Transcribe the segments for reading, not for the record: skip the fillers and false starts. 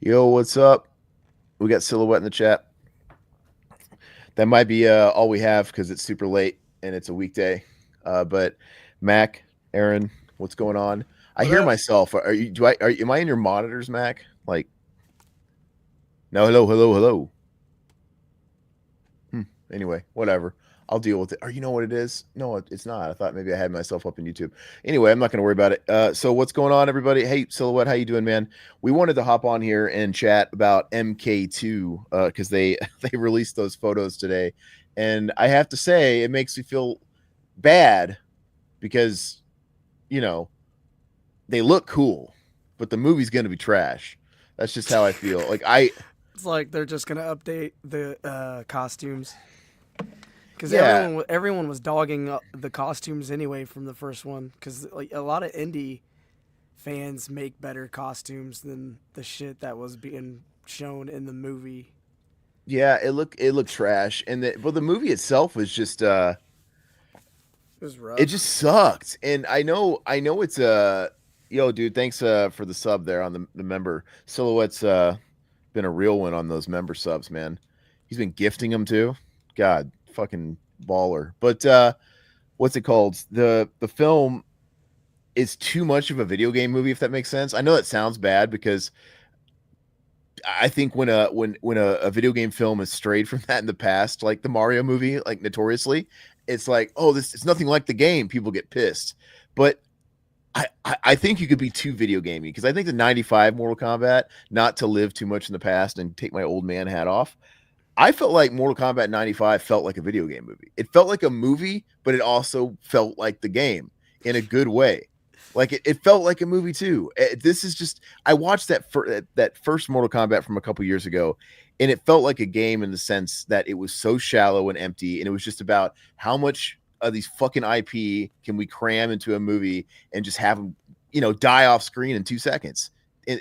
Yo, what's up? We got Silhouette in the chat. That might be all we have because it's super late and it's a weekday. But Mac, Aaron, what's going on? I What hear up? myself. Are you? Do I? Am I in your monitors, Mac? Like, no. Hello, hello, hello. Hmm. Anyway, whatever. I'll deal with it. Or you know what it is? No, it's not. I thought maybe I had myself up in YouTube. Anyway, I'm not going to worry about it. So what's going on, everybody? Hey, Silhouette, how you doing, man? We wanted to hop on here and chat about MK2 because they they released those photos today, and I have to say it makes me feel bad because you know they look cool, but the movie's going to be trash. That's just how I feel. Like It's like they're just gonna update the costumes because yeah, everyone was dogging the costumes anyway from the first one because like a lot of indie fans make better costumes than the shit that was being shown in the movie. yeah, it looked trash, and but the movie itself was just It was it rough. just sucked. And I know it's yo, dude, thanks for the sub there on the member. Silhouette's been a real one on those member subs, man. He's been gifting them too. God, fucking baller. But what's it called? The film is too much of a video game movie, if that makes sense. I know that sounds bad because I think when a video game film has strayed from that in the past, like the Mario movie, like notoriously, it's like, oh, this it's nothing like the game. People get pissed, but I think you could be too video gamey because I think the '95 Mortal Kombat, not to live too much in the past and take my old man hat off. I felt like Mortal Kombat '95 felt like a video game movie. It felt like a movie, but it also felt like the game in a good way. Like it felt like a movie too. This is just I watched that first Mortal Kombat from a couple years ago, and it felt like a game in the sense that it was so shallow and empty, and it was just about how much of these fucking IP can we cram into a movie and just have them, die off screen in 2 seconds.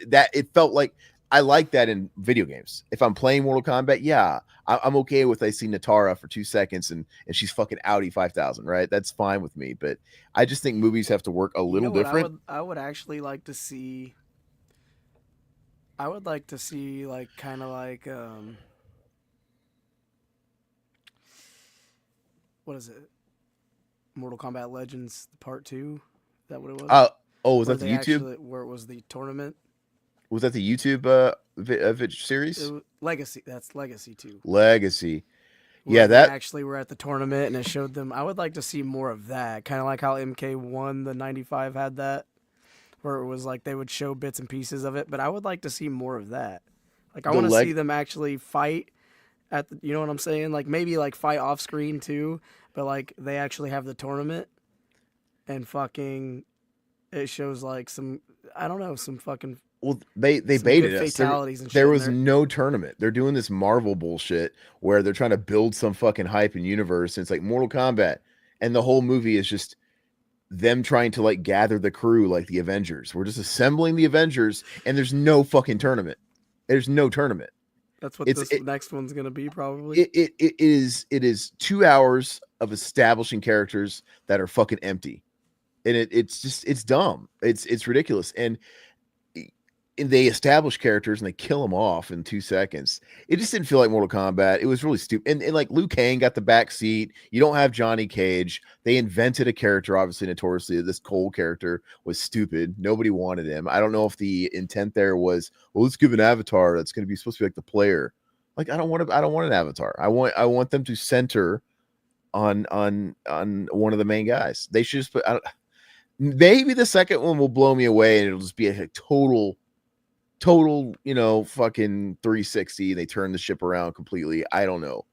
That it felt like I like that in video games. If I'm playing Mortal Kombat, yeah, I'm okay with I see Natara for 2 seconds and she's fucking Audi 5,000, right? That's fine with me. But I just think movies have to work a You little know what different. I would actually like to see. I would like to see like kind of like what is it? Mortal Kombat Legends Part Two. Is that what it was? Uh oh, was Where that the they YouTube? actually where it was the tournament. Was that the YouTube series? Legacy. That's Legacy Two, Legacy. where Yeah, they that actually were at the tournament and it showed them. I would like to see more of that, kind of like how MK1 the '95 had that, where it was like they would show bits and pieces of it. But I would like to see more of that. Like I the want to see leg them actually fight at the, you know what I'm saying? Like maybe like fight off screen too, but like they actually have the tournament and fucking it shows like some I don't know some fucking well they some baited good us. There fatalities and there shit in was there. no tournament. They're doing this Marvel bullshit where they're trying to build some fucking hype and universe. And it's like Mortal Kombat, and the whole movie is just them trying to like gather the crew like the Avengers. We're just assembling the Avengers, and there's no fucking tournament. There's no tournament. That's what It's this next one's gonna be probably. it is 2 hours of establishing characters that are fucking empty, and it's just it's dumb. It's ridiculous, and they establish characters and they kill them off in 2 seconds. It just didn't feel like Mortal Kombat. It was really stupid. And like Liu Kang got the back seat. You don't have Johnny Cage. They invented a character, obviously notoriously. This Cole character was stupid. Nobody wanted him. I don't know if the intent there was, well, let's give an avatar that's going to be supposed to be like the player. Like I don't want an avatar. I want them to center on one of the main guys. They should just put. Maybe the second one will blow me away and it'll just be a total, fucking 360. They turn the ship around completely. I don't know.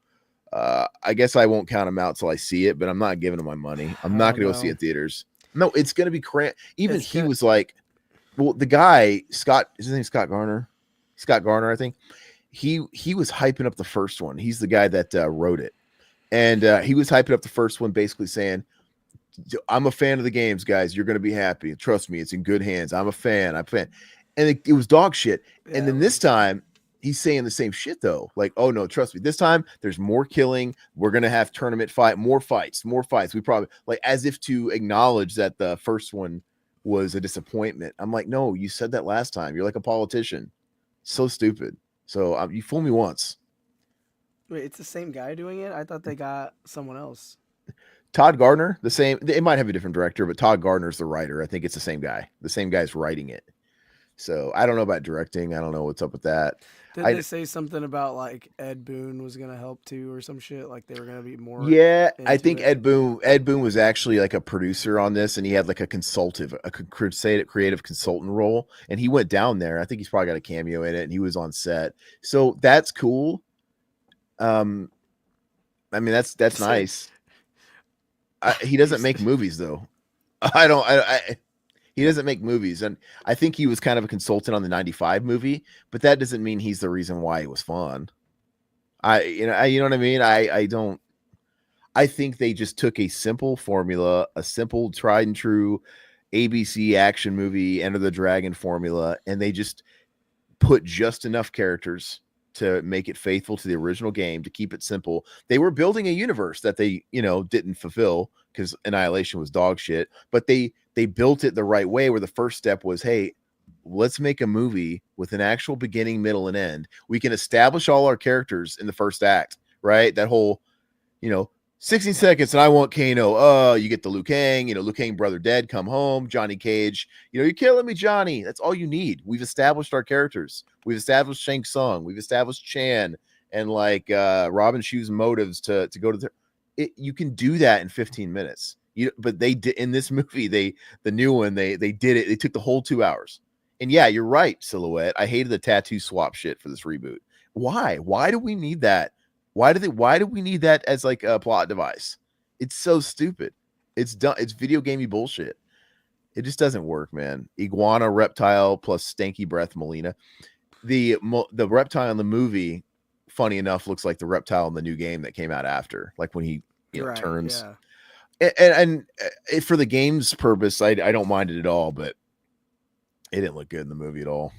I guess I won't count them out till I see it, but I'm not giving them my money. I'm I not don't gonna go see it know. in theaters. No, it's gonna be even It's he good. was like, well, the guy Scott, his name Scott Garner, Scott Garner, I think. He was hyping up the first one. He's the guy that wrote it, and he was hyping up the first one, basically saying, I'm a fan of the games, guys. You're going to be happy. Trust me, it's in good hands. I'm a fan. I'm a fan. And it was dog shit. And Yeah, it then this was. time, he's saying the same shit though. Like, oh no, trust me. This time there's more killing. We're gonna have tournament fight, more fights, more fights. We probably like as if to acknowledge that the first one was a disappointment. I'm like, no, you said that last time. You're like a politician. So stupid. So you fool me once. Wait, it's the same guy doing it? I thought they got someone else. Todd Gardner, the same. It might have a different director, but Todd Gardner's the writer. I think it's the same guy. The same guy's writing it. So I don't know about directing. I don't know what's up with that. Did I they say something about like Ed Boon was gonna help too or some shit? Like they were gonna be more Yeah, I into think it? Ed Boon was actually like a producer on this, and he had like a consultative, a creative consultant role, and he went down there. I think he's probably got a cameo in it, and he was on set. So that's cool. Um, I mean that's Said nice. He you doesn't make movies though. I don't. He doesn't make movies, and I think he was kind of a consultant on the '95 movie, but that doesn't mean he's the reason why it was fun. You know what I mean. I don't. I think they just took a simple formula, a simple tried and true ABC action movie, Enter the Dragon formula, and they just put just enough characters to make it faithful to the original game, to keep it simple. They were building a universe that they, didn't fulfill because Annihilation was dog shit, but they built it the right way, where the first step was, hey, let's make a movie with an actual beginning, middle, and end. We can establish all our characters in the first act, right? That whole, you know, 16 seconds and I want Kano. You get the Liu Kang, Liu Kang brother dead, come home, Johnny Cage. You're killing me, Johnny. That's all you need. We've established our characters. We've established Shang Tsung. We've established Chan and like Robin Shu's motives to go to you can do that in 15 minutes. But they did in this movie, the new one, they did it. They took the whole 2 hours. And yeah, you're right, Silhouette. I hated the tattoo swap shit for this reboot. Why? Why do we need that? Why do we need that as like a plot device? It's so stupid. It's done. It's video gamey bullshit. It just doesn't work, man. Iguana reptile plus stanky breath Molina. The reptile in the movie, funny enough, looks like the reptile in the new game that came out after, like when he Right, turns. yeah. And for the game's purpose, I don't mind it at all, but it didn't look good in the movie at all.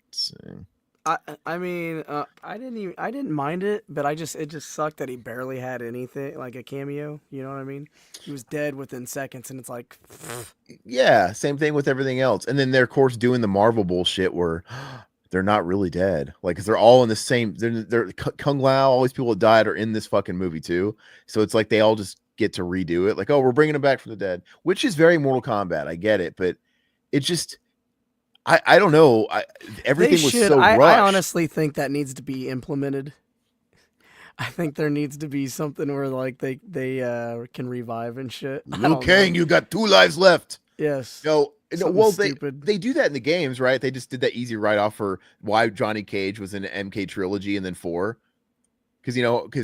Let's see. I mean, I didn't mind it, but it just sucked that he barely had anything like a cameo. You know what I mean? He was dead within seconds, and it's like, Yeah, same thing with everything else. And then they're of course doing the Marvel bullshit where they're not really dead. Like, cause they're all in the same. They're Kung Lao. All these people that died are in this fucking movie too. So it's like they all just get to redo it. Like, oh, we're bringing them back from the dead, which is very Mortal Kombat. I get it, but it just. I don't know. they Everything was should. so I rushed. honestly think that needs to be implemented. I think there needs to be something where like they can revive and shit. I Liu don't know. Kang, you got 2 lives left. Yes, No, something well, stupid. they do that in the games, right? They just did that easy write off for why Johnny Cage was in MK trilogy and then 4, because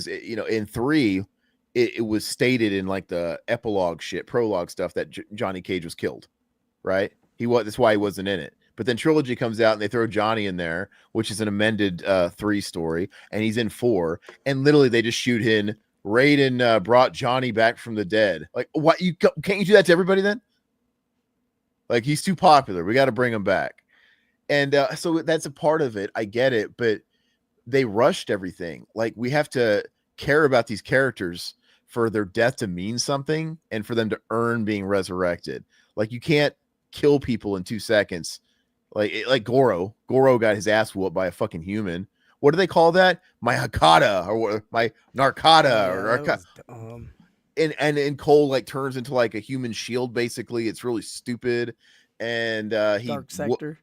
in 3, it was stated in like the epilogue shit, prologue stuff that Johnny Cage was killed, right? That's why he wasn't in it. But then trilogy comes out and they throw Johnny in there, which is an amended 3 story, and he's in 4, and literally they just shoot in. Raiden brought Johnny back from the dead. Like, what? Can't you do that to everybody then? Like, he's too popular. We got to bring him back. And so that's a part of it. I get it, but they rushed everything. Like, we have to care about these characters for their death to mean something and for them to earn being resurrected. Like, you can't kill people in 2 seconds. Like Goro. Goro got his ass whooped by a fucking human. What do they call that? My Hakata or my Oh Narcata or yeah, that Narcata. was dumb. And Cole like turns into like a human shield. Basically, it's really stupid. And Dark Sector.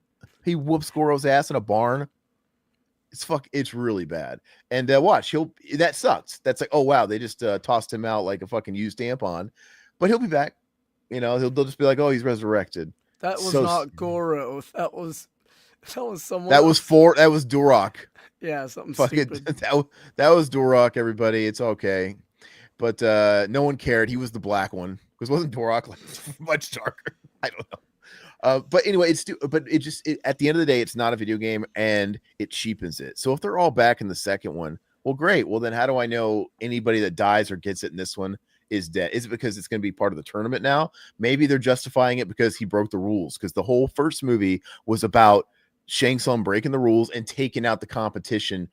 he whoops Goro's ass in a barn. It's really bad. And watch, that sucks. That's like, oh wow, they just tossed him out like a fucking used tampon, but he'll be back. They'll just be like, oh, he's resurrected. That was So not Goro. That was someone that was else. that was Duroc. Yeah, something Fucking stupid. that was Duroc. Everybody, it's okay. But no one cared. He was the black one because wasn't Duroc like much darker? I don't know. But anyway, at the end of the day, it's not a video game and it cheapens it. So if they're all back in the second one, well, great. Well, then how do I know anybody that dies or gets it in this one is dead? Is it because it's going to be part of the tournament now? Maybe they're justifying it because he broke the rules, because the whole first movie was about Shang Tsung breaking the rules and taking out the competition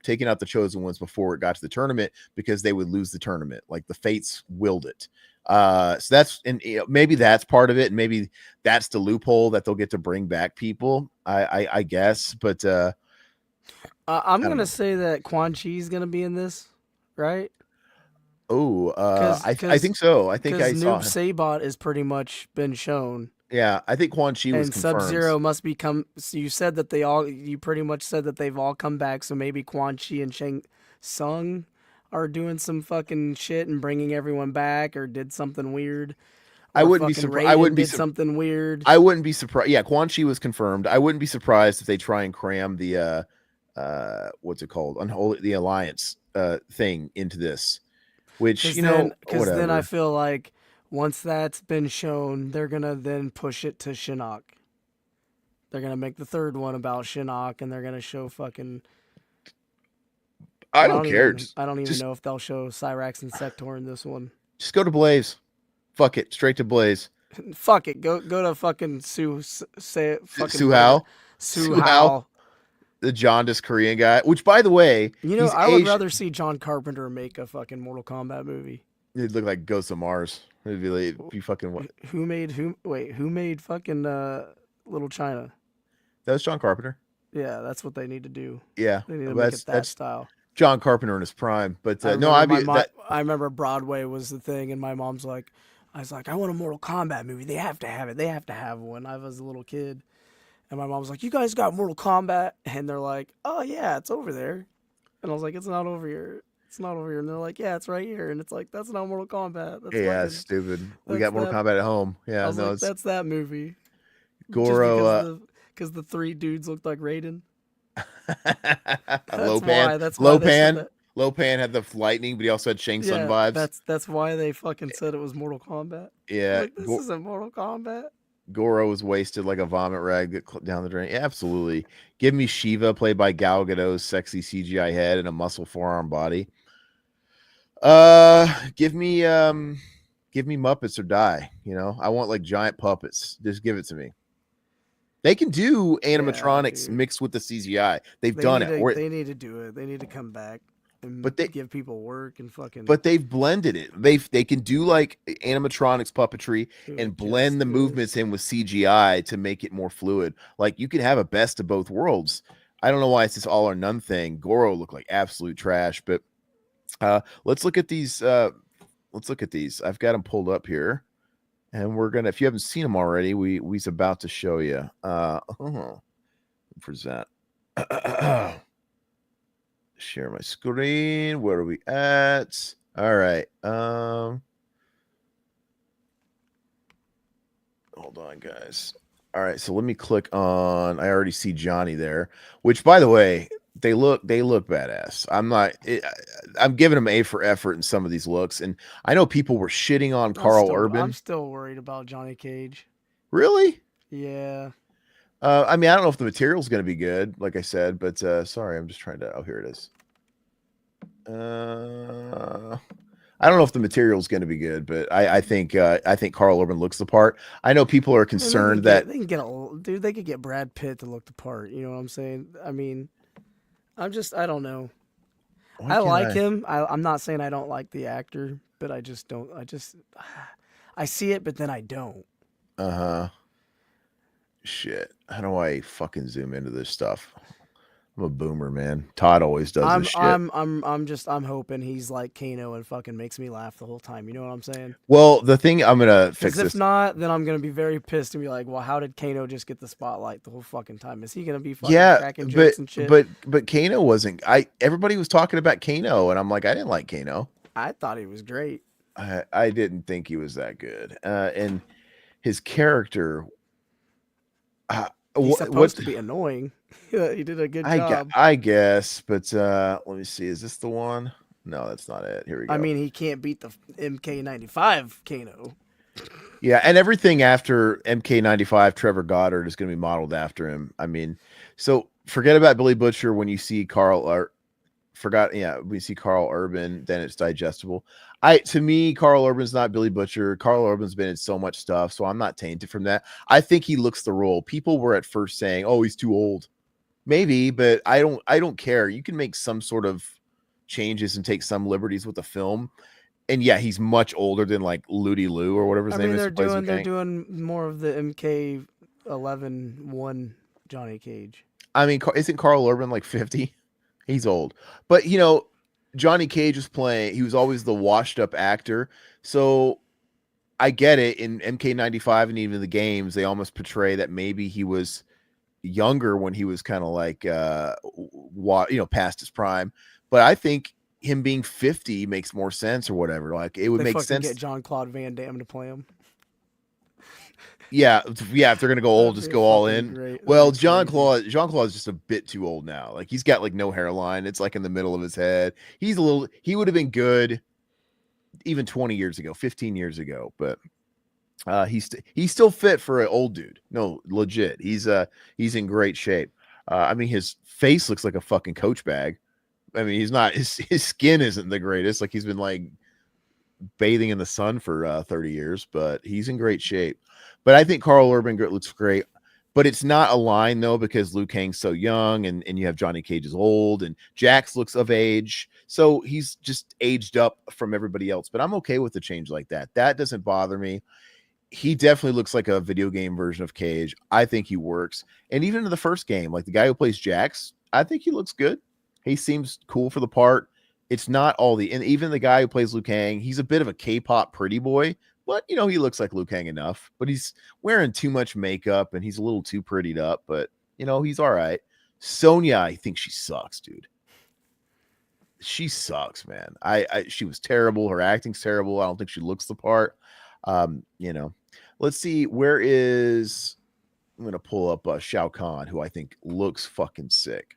taking out the chosen ones before it got to the tournament, because they would lose the tournament. Like the fates willed it. So that's, and maybe that's part of it, and maybe that's the loophole that they'll get to bring back people. I guess, but I'm I don't gonna know. say that Quan Chi is gonna be in this, right? Oh, Because I think so. I think because I saw Noob him. Saibot is pretty much been shown, Yeah, I think Quan Chi was and Sub confirmed. Zero must be come. So you said that they all. You pretty much said that they've all come back. So maybe Quan Chi and Shang Tsung are doing some fucking shit and bringing everyone back, or did something weird, I or wouldn't be fucking surprised. I Raiden wouldn't be. did something weird. I wouldn't be surprised. Yeah, Quan Chi was confirmed. I wouldn't be surprised if they try and cram the what's it called? Unholy, the Alliance thing into this. Which, Because then I whatever. feel like once that's been shown, they're gonna then push it to Shinnok. They're gonna make the third one about Shinnok, and they're gonna show fucking. I don't care. I don't even Just know if they'll show Cyrax and Sector in this one. just go to Blaze. Fuck it, straight to Blaze. Fuck it, go to fucking say it, fucking Su whatever. Hao, Su Su Hao, Hao. the jaundiced Korean guy. Which, by the way, You know, he's I would Asian. rather see John Carpenter make a fucking Mortal Kombat movie. He'd look like Ghost of Mars. It'd be fucking what? Who made who? Wait, who made fucking Little China? That was John Carpenter. Yeah, that's what they need to do. Yeah, They need to make that's it that that's style. John Carpenter in his prime. But I no, remember I'd be that. I remember Broadway was the thing, and my mom's like, I was like, I want a Mortal Kombat movie. They have to have it. They have to have one. I was a little kid, and my mom's like, you guys got Mortal Kombat, and they're like, oh yeah, it's over there, and I was like, it's not over here. It's not over here, and they're like, yeah, it's right here, and it's like, that's not Mortal Kombat. That's Yeah, fucking, stupid. We that's got Mortal that. Kombat at home. I Yeah, was no, like, it's that's that movie, just Goro. because the three dudes looked like Raiden. That's Lopan. why. That's why they said Lopan. that. Lopan had the lightning, but he also had Shang Tsung Yeah, vibes. that's why they fucking said it was Mortal Kombat. Yeah, Like, this isn't Mortal Kombat. Goro was wasted like a vomit rag down the drain. Yeah, absolutely. Give me Shiva, played by Gal Gadot's sexy CGI head and a muscle forearm body. Give me Muppets or die. I want like giant puppets. Just give it to me. They can do Yeah, animatronics dude. mixed with the CGI. They've done it. They need to do it. They need to come back and But they give people work and fucking but they've blended it. They can do like animatronics puppetry dude, and blend just the do movements it. in with CGI to make it more fluid. Like you can have a best of both worlds. I don't know why it's this all or none thing. Goro looked like absolute trash, but let's look at these. Let's look at these. I've got them pulled up here, and we're gonna. If you haven't seen them already, we's about to show you. Present. Share my screen. Where are we at? All right. Hold on, guys. All right, so let me click on. I already see Johnny there. Which, by the way, they look badass. I'm giving them A for effort in some of these looks, and I know people were shitting on Carl I'm Urban. still worried about Johnny Cage. Really? Yeah. I mean, I don't know if the material's going to be good, like I said, but sorry, I'm just trying to. Oh, here it is. I don't know if the material is going to be good, but I think Carl Urban looks the part. I know people are I mean, concerned that they can get a dude. They could get Brad Pitt to look the part. You know what I'm saying? I mean, I don't know. why I can't like I? him. I'm not saying I don't like the actor, but I just don't. I see it, but then I don't. Uh huh. Shit. How do I fucking zoom into this stuff? I'm a boomer, man. Todd always does this shit. I'm hoping he's like Kano and fucking makes me laugh the whole time. You know what I'm saying? Well, the thing I'm gonna Because fix if this. not, then I'm gonna be very pissed and be like, well, how did Kano just get the spotlight the whole fucking time? Is he gonna be fucking Yeah, cracking jokes and shit? but Kano wasn't. Everybody was talking about Kano, and I'm like, I didn't like Kano. I thought he was great. I didn't think he was that good. And his character. He's What supposed to be annoying. He did a good job. I guess, but let me see. Is this the one? No, that's not it. Here we go. I mean, he can't beat the MK95 Kano. Yeah, and everything after MK95, Trevor Goddard is going to be modeled after him. I mean, so forget about Billy Butcher when you see Carl. Or when you see Carl Urban, then it's digestible. To me, Carl Urban's not Billy Butcher. Carl Urban's been in so much stuff, so I'm not tainted from that. I think he looks the role. People were at first saying, "Oh, he's too old." Maybe, but I don't care. You can make some sort of changes and take some liberties with the film. and yeah, he's much older than like Ludi Lou or whatever his I name mean, is who plays Liu they're Kang. doing more of the MK 11 Johnny Cage. I mean, isn't Carl Urban like 50? He's old. But, Johnny Cage was playing, he was always the washed up actor. So I get it. In MK95 and even the games, they almost portray that maybe he was younger when he was kind of like, past his prime. But I think him being 50 makes more sense or whatever. Like, it would They make fucking get sense. John Claude Van Damme to play him. Yeah, yeah. If they're gonna go old, That'd just be go all fucking in. great. That'd Well, be crazy. Jean Claude is just a bit too old now. Like he's got like no hairline. It's like in the middle of his head. He's a little. He would have been good even 20 years ago, 15 years ago. But he's still fit for an old dude. No, legit. He's in great shape. I mean, his face looks like a fucking coach bag. I mean, he's not. His skin isn't the greatest. Like he's been like bathing in the sun for 30 years, but he's in great shape. But I think Carl Urban looks great. But it's not a line though, because Liu Kang's so young and you have Johnny Cage is old and Jax looks of age. So he's just aged up from everybody else. But I'm okay with the change like that. That doesn't bother me. He definitely looks like a video game version of Cage. I think he works. And even in the first game, like the guy who plays Jax, I think he looks good. He seems cool for the part. It's not all and even the guy who plays Liu Kang, he's a bit of a K-pop pretty boy, but he looks like Liu Kang enough. But he's wearing too much makeup and he's a little too prettied up, but he's all right. Sonya, I think she sucks, dude. She sucks, man. She was terrible. Her acting's terrible. I don't think she looks the part. Um, you know, let's see. I'm gonna pull up Shao Kahn, who I think looks fucking sick.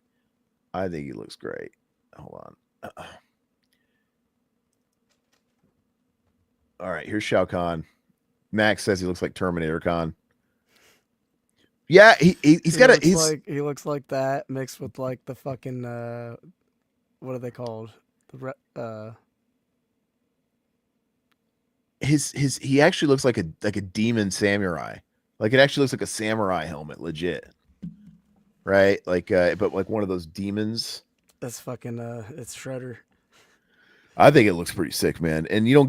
I think he looks great. Hold on. All right, here's Shao Kahn. Max says he looks like Terminator Khan. Yeah, he's got He looks like that mixed with like the fucking what are they called? his he actually looks like a demon samurai. Like it actually looks like a samurai helmet, legit. Right? Like but like one of those demons. That's fucking it's Shredder. I think it looks pretty sick, man. And you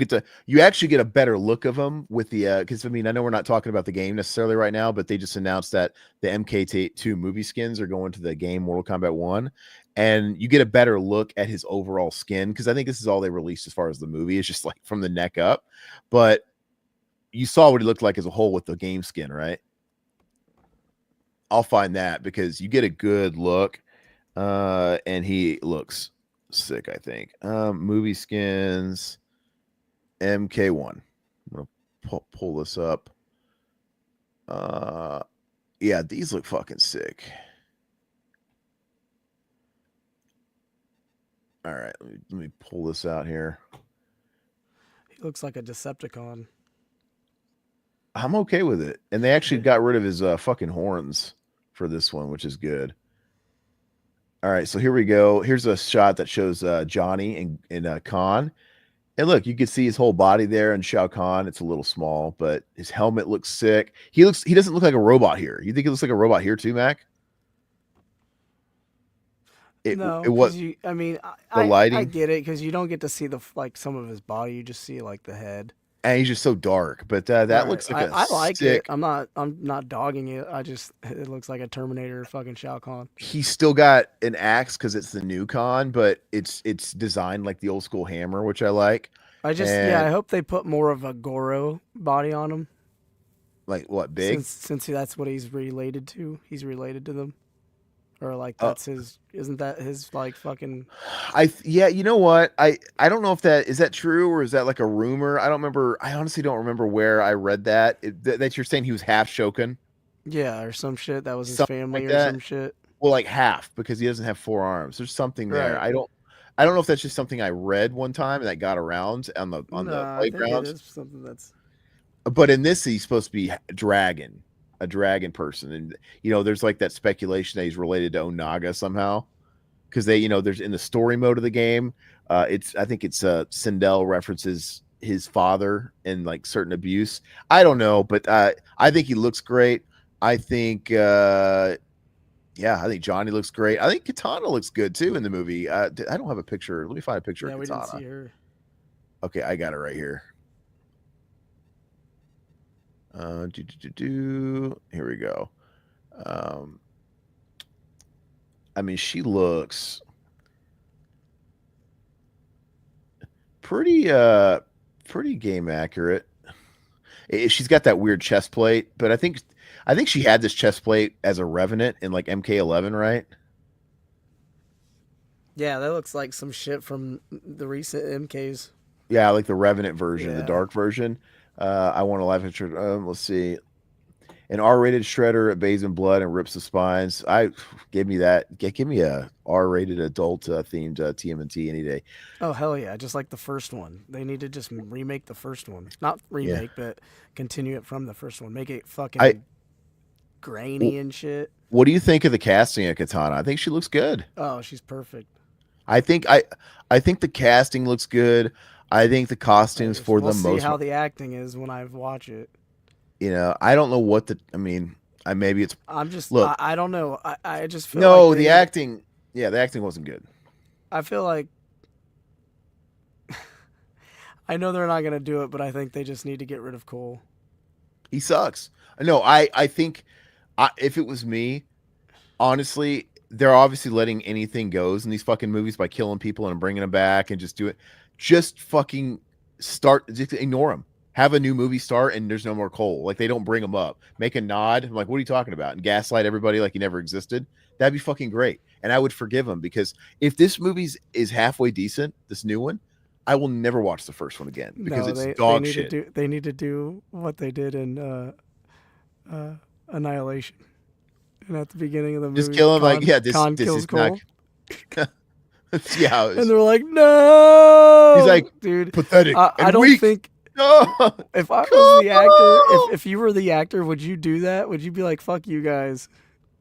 actually get a better look of him with the because I mean I know we're not talking about the game necessarily right now, but they just announced that the MK2 movie skins are going to the game Mortal Kombat 1, and you get a better look at his overall skin because I think this is all they released as far as the movie is just like from the neck up, but you saw what he looked like as a whole with the game skin, right? I'll find that because you get a good look, and he looks sick, I think. Movie skins MK1. I'm gonna pull this up. Yeah, these look fucking sick. All right, let me pull this out here. He looks like a Decepticon. I'm okay with it, and they actually got rid of his fucking horns for this one, which is good. All right, so here we go. Here's a shot that shows Johnny and Khan. And look, you can see his whole body there in Shao Kahn. It's a little small, but his helmet looks sick. He doesn't look like a robot here. You think he looks like a robot here too, Mac? It No, was because I mean, the I lighting, get it because you don't get to see the like some of his body. You just see like the head. and he's just so dark. But that Right. looks like a I like it. sick. I'm not dogging it. I just it looks like a Terminator fucking Shao Kahn. He's still got an axe because it's the new Khan, but it's designed like the old school hammer, which I like. I And hope they put more of a Goro body on him like what big? since that's what he's related to. He's related to them. Or like Uh, that's his isn't that his like fucking yeah, you know what? I don't know if that true or is that like a rumor? I don't remember. I honestly don't remember where I read that. That you're saying he was half Shogun, yeah, or some shit that was his something family like or that. some shit. Well, like half because he doesn't have four arms. There's something there. Right. I don't know if that's just something I read one time and that got around on the No, I think it playground. is something that's But in this, he's supposed to be a dragon person, and there's like that speculation that he's related to Onaga somehow because there's in the story mode of the game. I think it's Sindel references his father and like certain abuse. I don't know, but I think he looks great. I think yeah, I think Johnny looks great. I think Kitana looks good too in the movie. I don't have a picture. Let me find a picture of yeah, we didn't Kitana. see her. Okay, I got it right here. Here we go. Um, I mean, she looks pretty pretty game accurate. She's got that weird chest plate, but I think she had this chest plate as a Revenant in like MK11, right? Yeah, that looks like some shit from the recent MKs. Yeah, like the Revenant version, the Yeah. dark version. I want a life insurance. Let's see. An R-rated shredder it bathes in blood and rips the spines. I give me that. Give me a R-rated adult themed TMNT any day. Oh hell yeah! Just like the first one, they need to just remake the first one. Not Yeah. remake, but continue it from the first one. Make it I. fucking grainy and shit. What do you think of the casting of Katana? I think she looks good. Oh, she's perfect. I think I. I think the casting looks good. I think the costumes for We'll the see most. how the acting is when I watch it. I don't know what the. I mean, I maybe it's. I'm just, Look, I don't know. I just feel like no, the they, acting. Yeah, the acting wasn't good. I feel like, I know they're not gonna do it, but I think they just need to get rid of Cole. He sucks. No, I think if it was me, honestly, they're obviously letting anything goes in these fucking movies by killing people and bringing them back and just do it. Just fucking start. Just ignore them. Have a new movie start and there's no more Cole. Like they don't bring him up. Make a nod. I'm like, what are you talking about? And gaslight everybody like he never existed. That'd be fucking great. And I would forgive him because if this movie is halfway decent, this new one, I will never watch the first one again because No, it's they dog need shit. to do they need to do what they did in Annihilation. And at the beginning of the Just movie, kill him. Like, yeah, Khan this kills is not. Cole, Yeah, and they're like, "No, he's like dude." pathetic I and don't weak. think No, if I was the actor, Cole! if you were the actor, would you do that? Would you be like, "Fuck you guys"?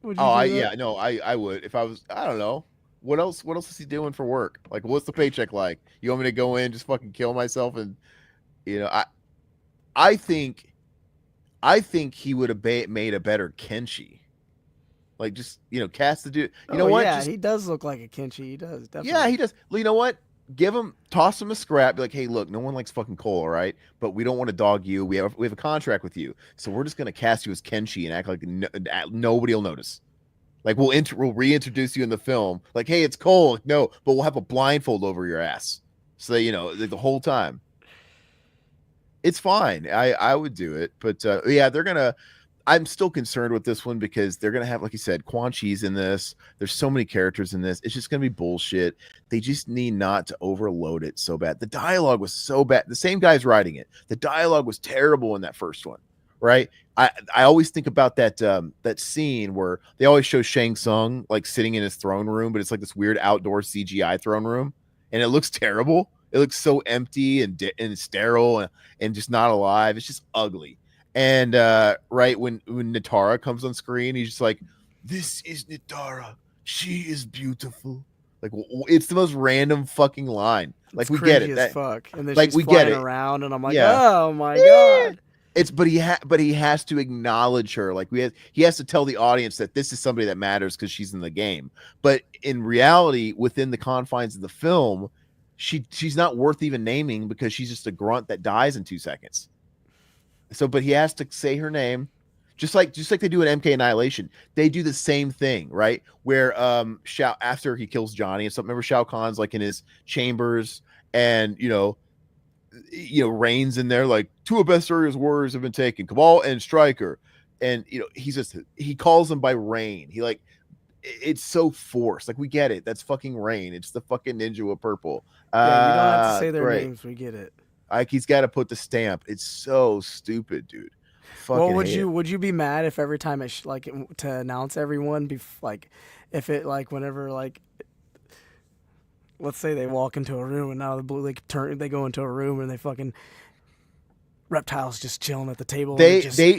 Would you Oh, do that? yeah, no, I would if I was. I don't know. What else is he doing for work? Like, what's the paycheck like? You want me to go in, just fucking kill myself, and you know, I think, I think he would have made a better Kenshi. Like, just cast the dude. You know Oh what? yeah, Just he does look like a Kenshi. He does yeah, definitely. he does. Well, you know what? Toss him a scrap. Be like, hey, look, no one likes fucking Cole, all right? But we don't want to dog you. We have a contract with you, so we're just gonna cast you as Kenshi and act like nobody will notice. Like we'll reintroduce you in the film. Like, hey, it's Cole. No, but we'll have a blindfold over your ass, so that, like, the whole time. It's fine. I would do it, but yeah, they're gonna. I'm still concerned with this one because they're gonna have, like you said, Quan Chi's in this. There's so many characters in this. It's just gonna be bullshit. They just need not to overload it so bad. The dialogue was so bad. The same guy's writing it. The dialogue was terrible in that first one, right? I always think about that scene where they always show Shang Tsung like sitting in his throne room, but it's like this weird outdoor CGI throne room, and it looks terrible. It looks so empty and sterile and just not alive. It's just ugly. And right when Natara comes on screen, he's just like, "This is Natara. She is beautiful." Like it's the most random fucking line. It's Like we get cringy it. as That fuck. And then like she's we get flying it. around, and I'm like, Yeah. "Oh my god." It's but he has to acknowledge her. Like he has to tell the audience that this is somebody that matters because she's in the game. But in reality, within the confines of the film, she's not worth even naming because she's just a grunt that dies in 2 seconds. So, but he has to say her name, just like they do in MK Annihilation. They do the same thing, right? Where Shao, after he kills Johnny and something. Remember Shao Kahn's like in his chambers, and Rain's in there like two of best areas warriors have been taken, Cabal and Striker, and he calls them by Rain. He like it's so forced. Like we get it. That's fucking Rain. It's the fucking ninja with purple. Yeah, you don't have to say their Great. names. We get it. Like he's got to put the stamp. It's so stupid, dude. Well, Fucking hate it. would you be mad if every time to announce everyone, like, if it like whenever like, let's say they walk into a room and out of the blue they go into a room and they fucking Reptile's just chilling at the table.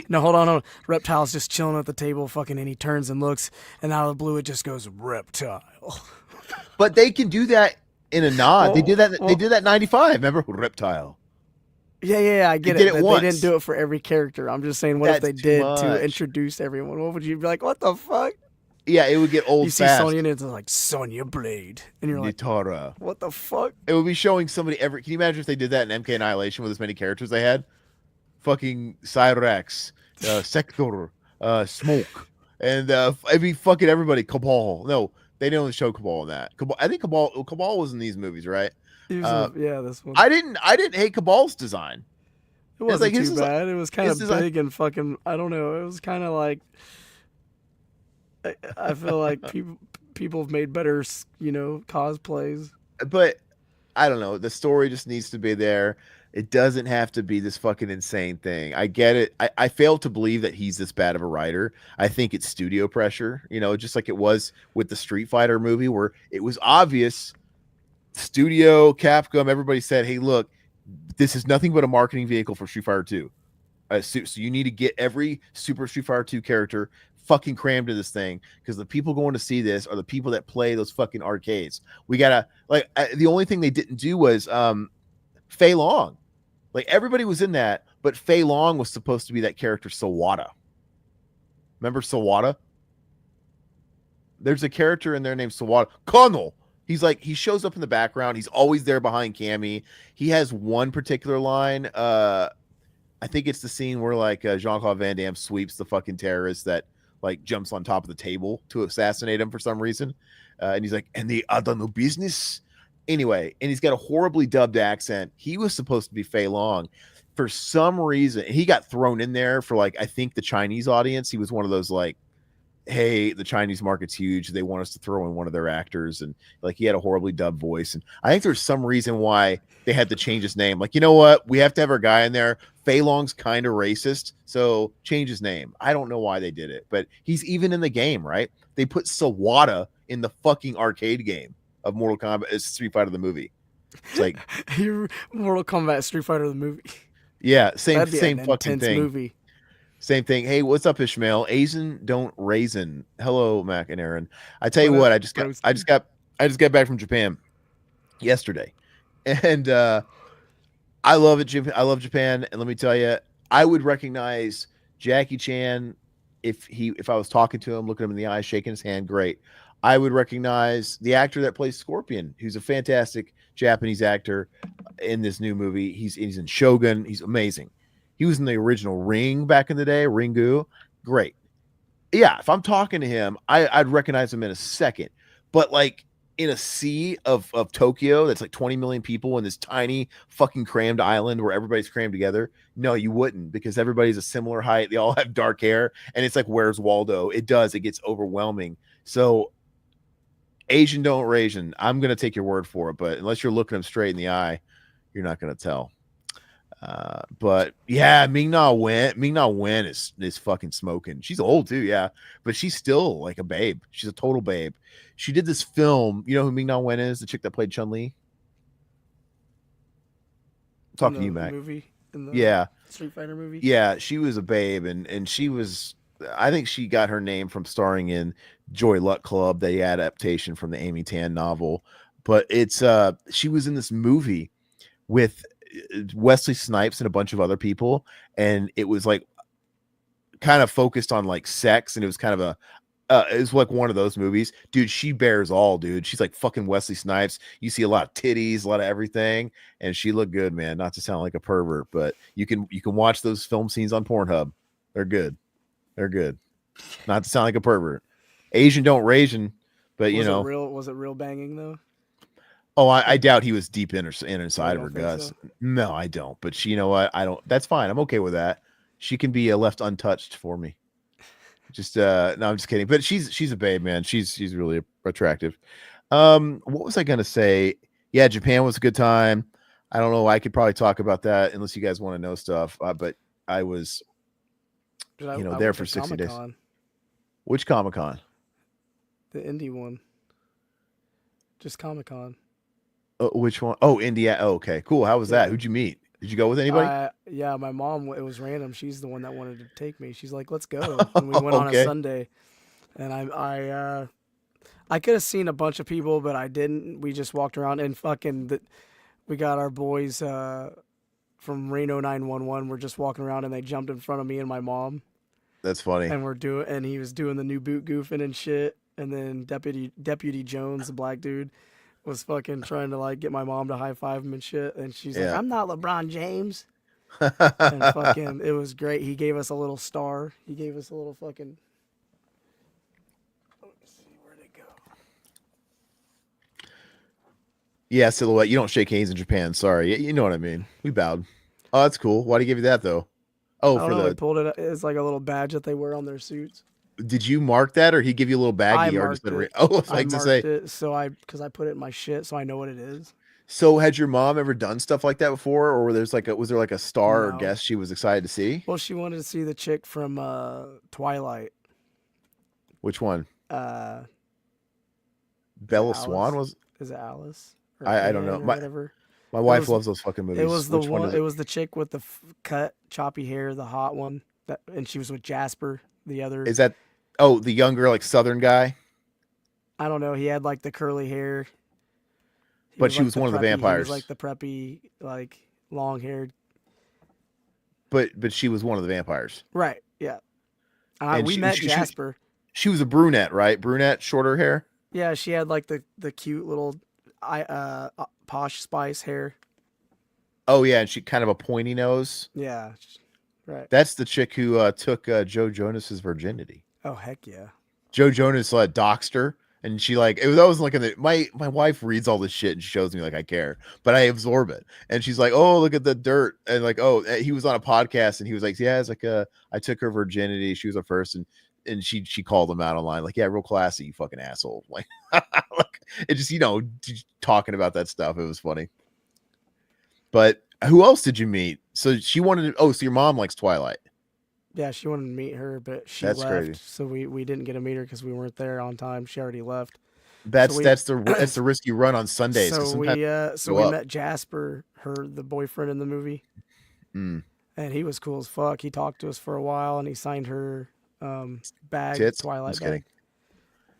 No, hold on. Reptile's just chilling at the table, fucking, and he turns and looks, and out of the blue it just goes Reptile. But they can do that in a nod. They did that. Well, They did that in '95. Remember Reptile? Yeah, I get They did it. it But they didn't once. do it for every character. I'm just saying, what if That's they too did to much. introduce everyone? What would you be like? What the fuck? Yeah, it would get You old see Sonya fast. and it's like Sonya Blade, and you're like, Nitara. what the fuck? It would be showing somebody every. Can you imagine if they did that in MK Annihilation with as many characters they had? Fucking Cyrax, Sector, Smoke, and it'd be fucking everybody. Cabal. No, they didn't show Cabal in that. Cabal. I think Cabal was in these movies, right? He was in Uh, yeah, this one. I didn't hate Cabal's design. It It's like wasn't too bad. It was kind his of design, big and fucking. I don't know. It was kind of like I feel like people have made better, cosplays. but I don't know. The story just needs to be there. It doesn't have to be this fucking insane thing. I get it. I fail to believe that he's this bad of a writer. I think it's studio pressure, just like it was with the Street Fighter movie where it was obvious. Studio, Capcom, everybody said, hey, look, this is nothing but a marketing vehicle for Street Fighter 2. So you need to get every Super Street Fighter 2 character fucking crammed to this thing because the people going to see this are the people that play those fucking arcades. We gotta the only thing they didn't do was Fei Long. Like everybody was in that, but Fei Long was supposed to be that character Sawada. Remember Sawada? There's a character in there named Sawada. Connell. He shows up in the background. He's always there behind Cammy. He has one particular line. I think it's the scene where Jean-Claude Van Damme sweeps the fucking terrorist that jumps on top of the table to assassinate him for some reason. And he's like, and they other no business. Anyway, and he's got a horribly dubbed accent. He was supposed to be Fei Long. For some reason, he got thrown in there for I think the Chinese audience. He was one of those hey, the Chinese market's huge. They want us to throw in one of their actors. And he had a horribly dubbed voice. And I think there's some reason why they had to change his name. You know what? We have to have our guy in there. Fei Long's kind of racist. So change his name. I don't know why they did it, but he's even in the game, right? They put Sawada in the fucking arcade game of Mortal Kombat as Street Fighter the movie. It's like Mortal Kombat Street Fighter the movie. Yeah, same That'd be same an fucking intense thing. movie. Same thing. Hey, what's up, Ishmael? Asian don't raisin. Hello, Mac and Aaron. I tell you What up, what, bros? I just got back from Japan yesterday, and I love it. I love Japan, and let me tell you, I would recognize Jackie Chan if I was talking to him, looking him in the eye, shaking his hand. Great. I would recognize the actor that plays Scorpion, who's a fantastic Japanese actor in this new movie. He's in Shogun. He's amazing. He was in the original Ring back in the day, Ringu. Great. Yeah, if I'm talking to him, I'd recognize him in a second. But in a sea of Tokyo that's 20 million people in this tiny fucking crammed island where everybody's crammed together, no, you wouldn't, because everybody's a similar height. They all have dark hair, and it's where's Waldo? It gets overwhelming. So Asian don't Asian. I'm gonna take your word for it, but unless you're looking them straight in the eye, you're not gonna tell. But yeah, Ming Na Wen is fucking smoking. She's old too, yeah, but she's still a babe. She's a total babe. She did this film. You know who Ming Na Wen is? The chick that played Chun Li. Talking to you, Mac. Movie in the Yeah, Street Fighter movie. yeah, she was a babe, and she was. I think she got her name from starring in Joy Luck Club, the adaptation from the Amy Tan novel. But it's she was in this movie with Wesley Snipes and a bunch of other people, and it was kind of focused on sex, and it was kind of a it was one of those movies. Dude, she bears all, dude. She's fucking Wesley Snipes. You see a lot of titties, a lot of everything, and she looked good, man. Not to sound like a pervert, but you can watch those film scenes on Pornhub. They're good. They're good. Not to sound like a pervert. Asian don't Rasian, but Was it real banging though? Oh, I doubt he was deep inside of her guts. So? No, I don't. But you know what? I don't. That's fine. I'm okay with that. She can be left untouched for me. Just no, I'm just kidding. But she's a babe, man. She's really attractive. What was I gonna say? Yeah, Japan was a good time. I don't know. I could probably talk about that unless you guys want to know stuff. But I was, there for 60 days. Which Comic-Con? The indie one. Just Comic-Con. Which one? Oh, India. Oh, okay, cool. How was that? Who'd you meet? Did you go with anybody? Yeah, my mom. It was random. She's the one that wanted to take me. She's like, "Let's go." And we went on a Sunday. And I could have seen a bunch of people, but I didn't. We just walked around and we got our boys from Reno 911. We're just walking around, and they jumped in front of me and my mom. That's funny. and he was doing the new boot goofing and shit. And then Deputy Jones, the black dude, was fucking trying to like get my mom to high five him and shit. And she's like, Yeah. "I'm not LeBron James." And fucking, it was great. He gave us a little star. He gave us a little fucking. Let me see, where'd it go? Yeah, Silhouette. You don't shake hands in Japan. Sorry. You know what I mean. We bowed. Oh, that's cool. Why'd he give you that though? Oh, I don't for know. He the. pulled it. It's like a little badge that they wear on their suits. Did you mark that, or he give you a little I baggie, or just marked let it? it. Oh, it's I like to say. marked it because I put it in my shit, so I know what it is. So, had your mom ever done stuff like that before, or was there like a star or No. guest she was excited to see? Well, she wanted to see the chick from Twilight. Which one? Uh, is it Bella Swan Alice? was? Is it Alice or I don't know. Anne or whatever? My It wife was loves those fucking it movies. was the Which one one. is It it? was the chick with the cut choppy hair, the hot one. And she was with Jasper, the other. Is that? Oh, the younger like Southern guy, I don't know. He had like the curly hair. He but was she like was the one of the preppy. He was like vampires. the preppy, like long haired. But she was one of the vampires, Right. Yeah. and We met Jasper. she was a brunette, right? Brunette, shorter hair. Yeah, she had like the cute little posh spice hair. Oh yeah, and she kind of a pointy nose. Yeah. Right. That's the chick who took Joe Jonas's virginity. Oh heck yeah. Joe Jonas doxed her, and she like it was. That was like my wife reads all this shit and she shows me like I care, but I absorb it. And she's like, "Oh, look at the dirt," and like, "Oh, he was on a podcast and he was like, yeah, it's like I took her virginity. She was a first, and she called him out online like, yeah, real classy, you fucking asshole." Like, like it just talking about that stuff. It was funny. But who else did you meet? So she wanted to. Oh, so your mom likes Twilight. Yeah, she wanted to meet her, but she That's left, crazy. so we didn't get to meet her because we weren't there on time. She already left. So That's we that's the risk you run on Sundays because sometimes so go we up. met Jasper, the boyfriend in the movie, Mm. and he was cool as fuck. He talked to us for a while, and he signed her Tits. I'm Twilight just kidding. bag.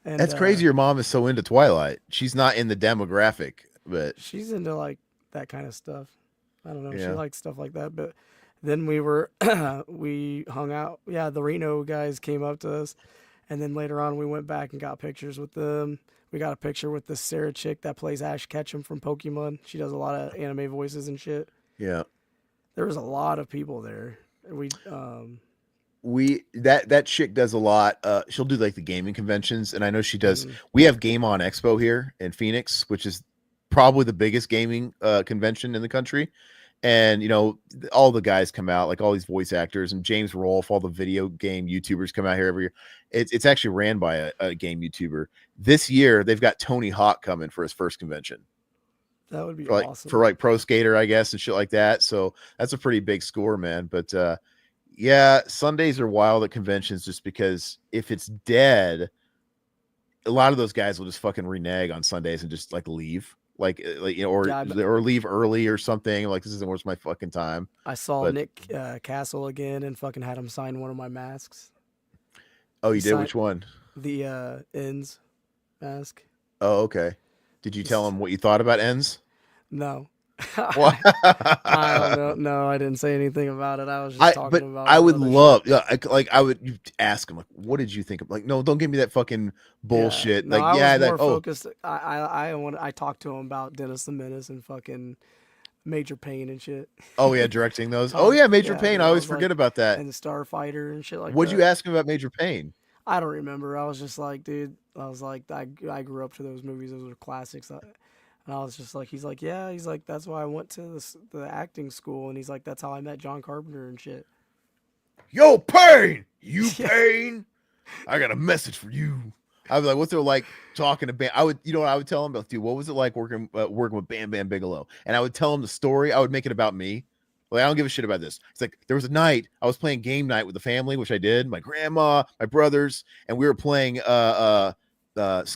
And That's crazy. Your mom is so into Twilight. She's not in the demographic, but she's into like that kind of stuff. I don't know. She yeah, likes stuff like that. But then we hung out. Yeah, the Reno guys came up to us, and then later on we went back and got pictures with them. We got a picture with this Sarah chick that plays Ash Ketchum from Pokemon. She does a lot of anime voices and shit. yeah. There was a lot of people there. That chick does a lot. She'll do like the gaming conventions, and I know she does. Mhm. We have Game On Expo here in Phoenix, which is probably the biggest gaming convention in the country. And all the guys come out, like all these voice actors and James Rolfe, all the video game YouTubers come out here every year. It's actually ran by a game YouTuber. This year they've got Tony Hawk coming for his first convention. That would be For awesome. like Pro Skater, I guess, and shit like that. So that's a pretty big score, man. But yeah, Sundays are wild at conventions just because if it's dead, a lot of those guys will just fucking renege on Sundays and just like leave. Yeah, Or leave early or something. Like, this isn't worth my fucking time. I saw But Nick Castle again and fucking had him sign one of my masks. oh, He you did? signed Which one? the ends mask. Oh, okay. Did you tell He's, him what you thought about ends? no. What? I don't know. No, I didn't say anything about it. I was just talking But about I all the would other love, shit. yeah, I would you ask him like, what did you think of? Like, no, don't give me that fucking Yeah, bullshit. no, Like, I was yeah, like, more oh, focused. I talked to him about Dennis the Menace and fucking Major Payne and shit. oh yeah, directing those. Oh Talk, yeah, Major yeah, Payne. I dude. I always was like, forget about that. and the Starfighter and shit like What'd you that. ask him about Major Payne? I don't remember. I was just like, dude. I was like, I grew up to those movies. Those were classics. And I was just like, he's like, yeah. He's like, that's why I went to the acting school. And he's like, that's how I met John Carpenter and shit. Yo, Payne, you Yeah. Payne, I got a message for you. I was like, what's it like talking to Bam? I would, what I would tell him, like, dude, what was it like working with Bam Bam Bigelow? And I would tell him the story. I would make it about me. Like, I don't give a shit about this. It's like there was a night I was playing game night with the family, which I did, my grandma, my brothers, and we were playing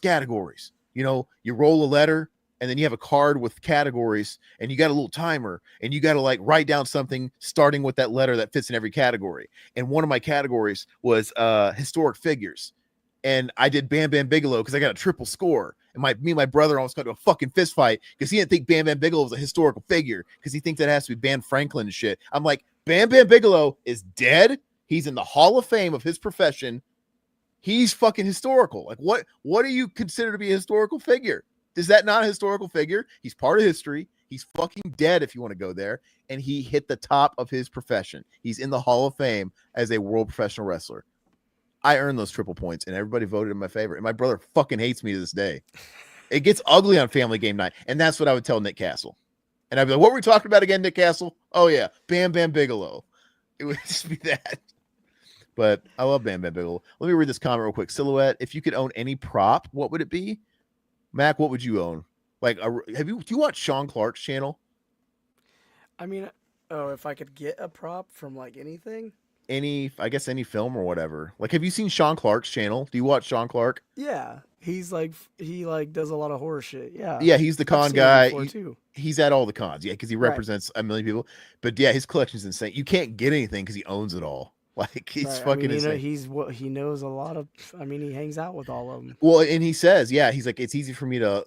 categories. You roll a letter, and then you have a card with categories, and you got a little timer, and you got to like write down something starting with that letter that fits in every category. And one of my categories was historic figures. And I did Bam Bam Bigelow because I got a triple score. And me and my brother almost got to a fucking fist fight because he didn't think Bam Bam Bigelow was a historical figure because he thinks that has to be Ben Franklin and shit. I'm like, Bam Bam Bigelow is dead. He's in the Hall of Fame of his profession. He's fucking historical. Like what do you consider to be a historical figure? Is that not a historical figure? He's part of history. He's fucking dead if you want to go there. And he hit the top of his profession. He's in the Hall of Fame as a world professional wrestler. I earned those triple points, and everybody voted in my favor. And my brother fucking hates me to this day. It gets ugly on family game night. And that's what I would tell Nick Castle. And I'd be like, what were we talking about again, Nick Castle? Oh, yeah. Bam Bam Bigelow. It would just be that. But I love Bam Bam Bigelow. Let me read this comment real quick. Silhouette, if you could own any prop, what would it be? Mac, what would you own? Like, do you watch Sean Clark's channel? I mean, oh, if I could get a prop from like anything. I guess any film or whatever. Like, have you seen Sean Clark's channel? Do you watch Sean Clark? Yeah, he does a lot of horror shit. Yeah, Yeah, he's the con I've seen guy. him before, too. He's at all the cons. Yeah, because he Right. represents a million people. But yeah, his collection's insane. You can't get anything because he owns it all. Like, he's Right. I fucking mean, insane. he knows a lot of. I mean, he hangs out with all of them. Well, and he says, yeah, he's like, it's easy for me to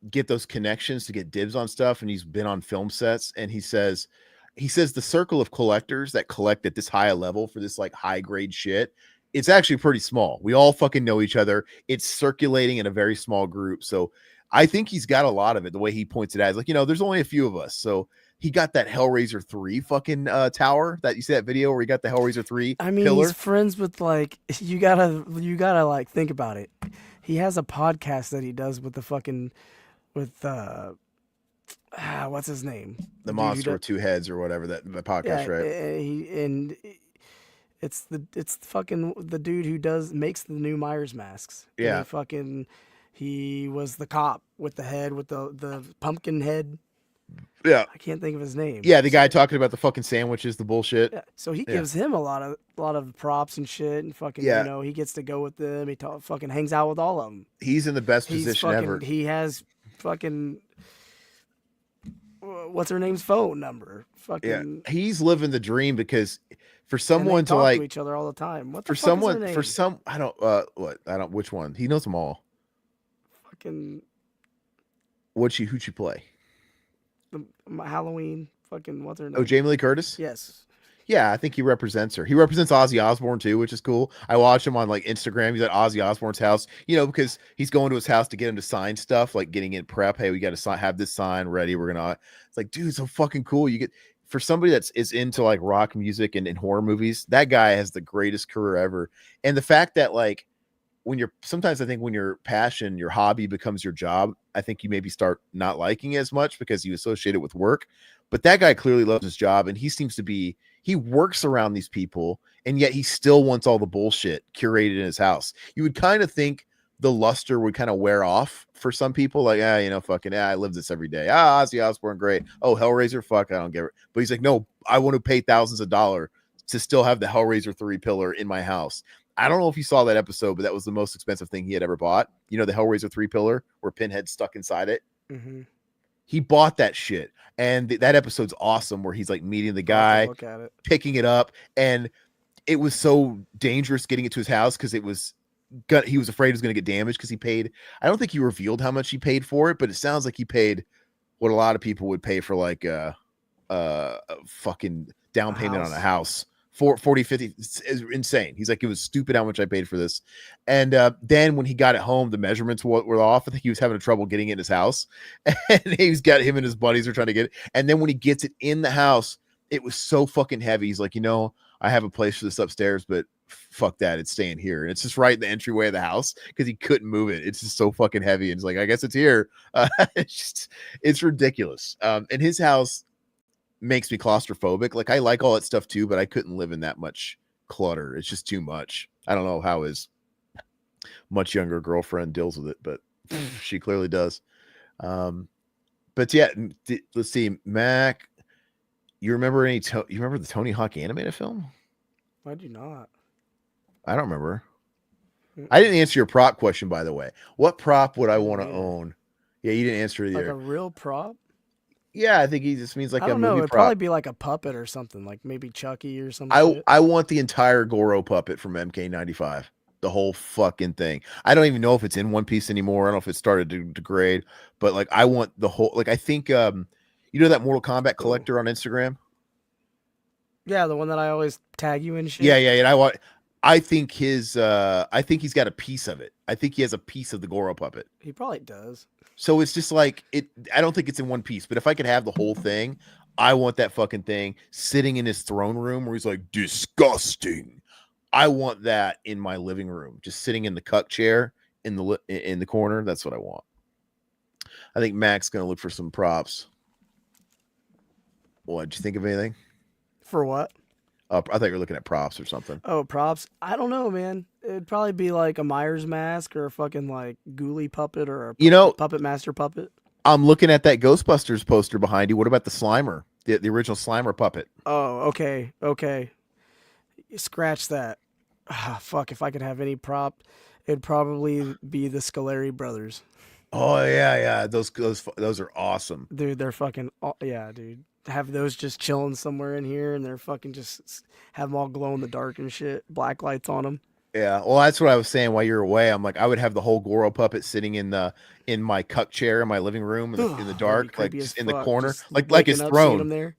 get those connections to get dibs on stuff. And he's been on film sets. And he says the circle of collectors that collect at this high a level for this like high grade shit, it's actually pretty small. We all fucking know each other. It's circulating in a very small group. So I think he's got a lot of it. The way he points it out is like, there's only a few of us. So he got that Hellraiser 3 fucking tower that you see that video where he got the Hellraiser 3 I mean, pillar. he's friends with like you gotta like think about it. He has a podcast that he does with the fucking with what's his name? The dude who monster does- with two heads or whatever that podcast, yeah, right? it's fucking the dude who makes the new Myers masks. And Yeah. he was the cop with the head with the pumpkin head. Yeah. I can't think of his name. Yeah, the guy talking about the fucking sandwiches, the bullshit. Yeah, so he Yeah. gives him a lot of props and shit, and fucking Yeah. he gets to go with them. He fucking hangs out with all of them. He's in the best He's position fucking ever. he has fucking what's her name's phone number. Fucking Yeah, he's living the dream because for and they someone to talk like to each other all the time. What the for fuck is her someone name? for some I don't which one he knows them all. Fucking Who'd she play? Halloween. Fucking what's her name? Oh, Jamie Lee Curtis. Yes. Yeah, I think he represents her. He represents Ozzy Osbourne too, which is cool. I watch him on like Instagram. He's at Ozzy Osbourne's house, because he's going to his house to get him to sign stuff, like getting in prep. Hey, we got to have this sign ready. We're gonna. It's like, dude, so fucking cool. You get for somebody is into like rock music and horror movies. That guy has the greatest career ever. And the fact that like sometimes I think when your passion, your hobby becomes your job, I think you maybe start not liking it as much because you associate it with work. But that guy clearly loves his job, and he works around these people, and yet he still wants all the bullshit curated in his house. You would kind of think the luster would kind of wear off for some people, like, I live this every day. Ozzy Osbourne, great. Oh, Hellraiser, fuck, I don't get it. But he's like, no, I want to pay thousands of dollars to still have the Hellraiser 3 pillar in my house. I don't know if you saw that episode, but that was the most expensive thing he had ever bought. The Hellraiser 3 pillar where Pinhead's stuck inside it. Mm-hmm. He bought that shit. And that episode's awesome where he's like meeting the guy, look at it. picking it up. And it was so dangerous getting it to his house because he was afraid it was going to get damaged because he paid. I don't think he revealed how much he paid for it, but it sounds like he paid what a lot of people would pay for like a fucking down payment on a house. 40, 50 is insane. He's like, it was stupid how much I paid for this. And then when he got it home, the measurements were off. I think he was having trouble getting it in his house. And him and his buddies were trying to get it. And then when he gets it in the house, it was so fucking heavy. He's like, I have a place for this upstairs, but fuck that. It's staying here. And it's just right in the entryway of the house because he couldn't move it. It's just so fucking heavy. And it's like, I guess it's here. It's ridiculous. And his house makes me claustrophobic. Like I like all that stuff too, but I couldn't live in that much clutter. It's just too much. I don't know how his much younger girlfriend deals with it, but she clearly does. But yeah, let's see, Mac. You remember you remember the Tony Hawk animated film? I do not. I don't remember. I didn't answer your prop question, by the way. What prop would I want to own? Yeah, you didn't answer either. Like a real prop? Yeah, I think he just means like I don't a know. movie It'd prop. probably be like a puppet or something, like maybe Chucky or something. I want the entire Goro puppet from MK95. The whole fucking thing. I don't even know if it's in one piece anymore. I don't know if it started to degrade, but like I want the whole, like I think that Mortal Kombat collector on Instagram. Yeah, the one that I always tag you and Yeah, shit. yeah, and I think I think he's got a piece of it. I think he has a piece of the Goro puppet. He probably does. So it's just like I don't think it's in one piece, but if I could have the whole thing, I want that fucking thing sitting in his throne room where he's like disgusting. I want that in my living room, just sitting in the cuck chair in the corner. That's what I want. I think Mac's gonna look for some props. What? Did you think of anything? For what? I thought you were looking at props or something. Oh, props. I don't know, man. It'd probably be like a Myers mask or a fucking like ghoulie puppet or a You know, puppet master puppet. I'm looking at that Ghostbusters poster behind you. What about the Slimer, the original Slimer puppet? Oh, okay, okay. Scratch that. Ah, fuck. If I could have any prop, it'd probably be the Scoleri brothers. Oh yeah, yeah. Those are awesome. Dude, they're fucking. Yeah, dude. Have those just chilling somewhere in here, and they're fucking just have them all glow in the dark and shit. Black lights on them. Yeah, well, that's what I was saying while you're away. I'm like, I would have the whole Goro puppet sitting in my cuck chair in my living room in the That'd be dark, like creepy as just in the fuck. corner, Just like his waking up, seeing throne. them there.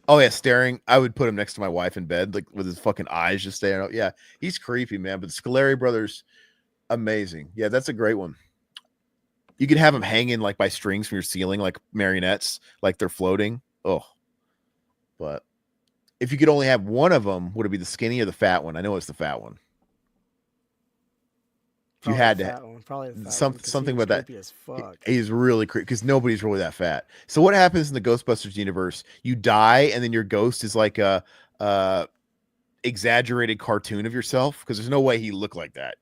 Oh yeah, staring. I would put him next to my wife in bed, like with his fucking eyes just staring out. Yeah, he's creepy, man. But the Scoleri brothers, amazing. Yeah, that's a great one. You could have them hanging like by strings from your ceiling, like marionettes, like they're floating. Oh, but if you could only have one of them, would it be the skinny or the fat one? I know it's the fat one. If you Probably the had to, fat one. Probably the fat one. He something was about that. creepy as fuck. He's really creepy because nobody's really that fat. So what happens in the Ghostbusters universe? You die, and then your ghost is like a exaggerated cartoon of yourself because there's no way he looked like that,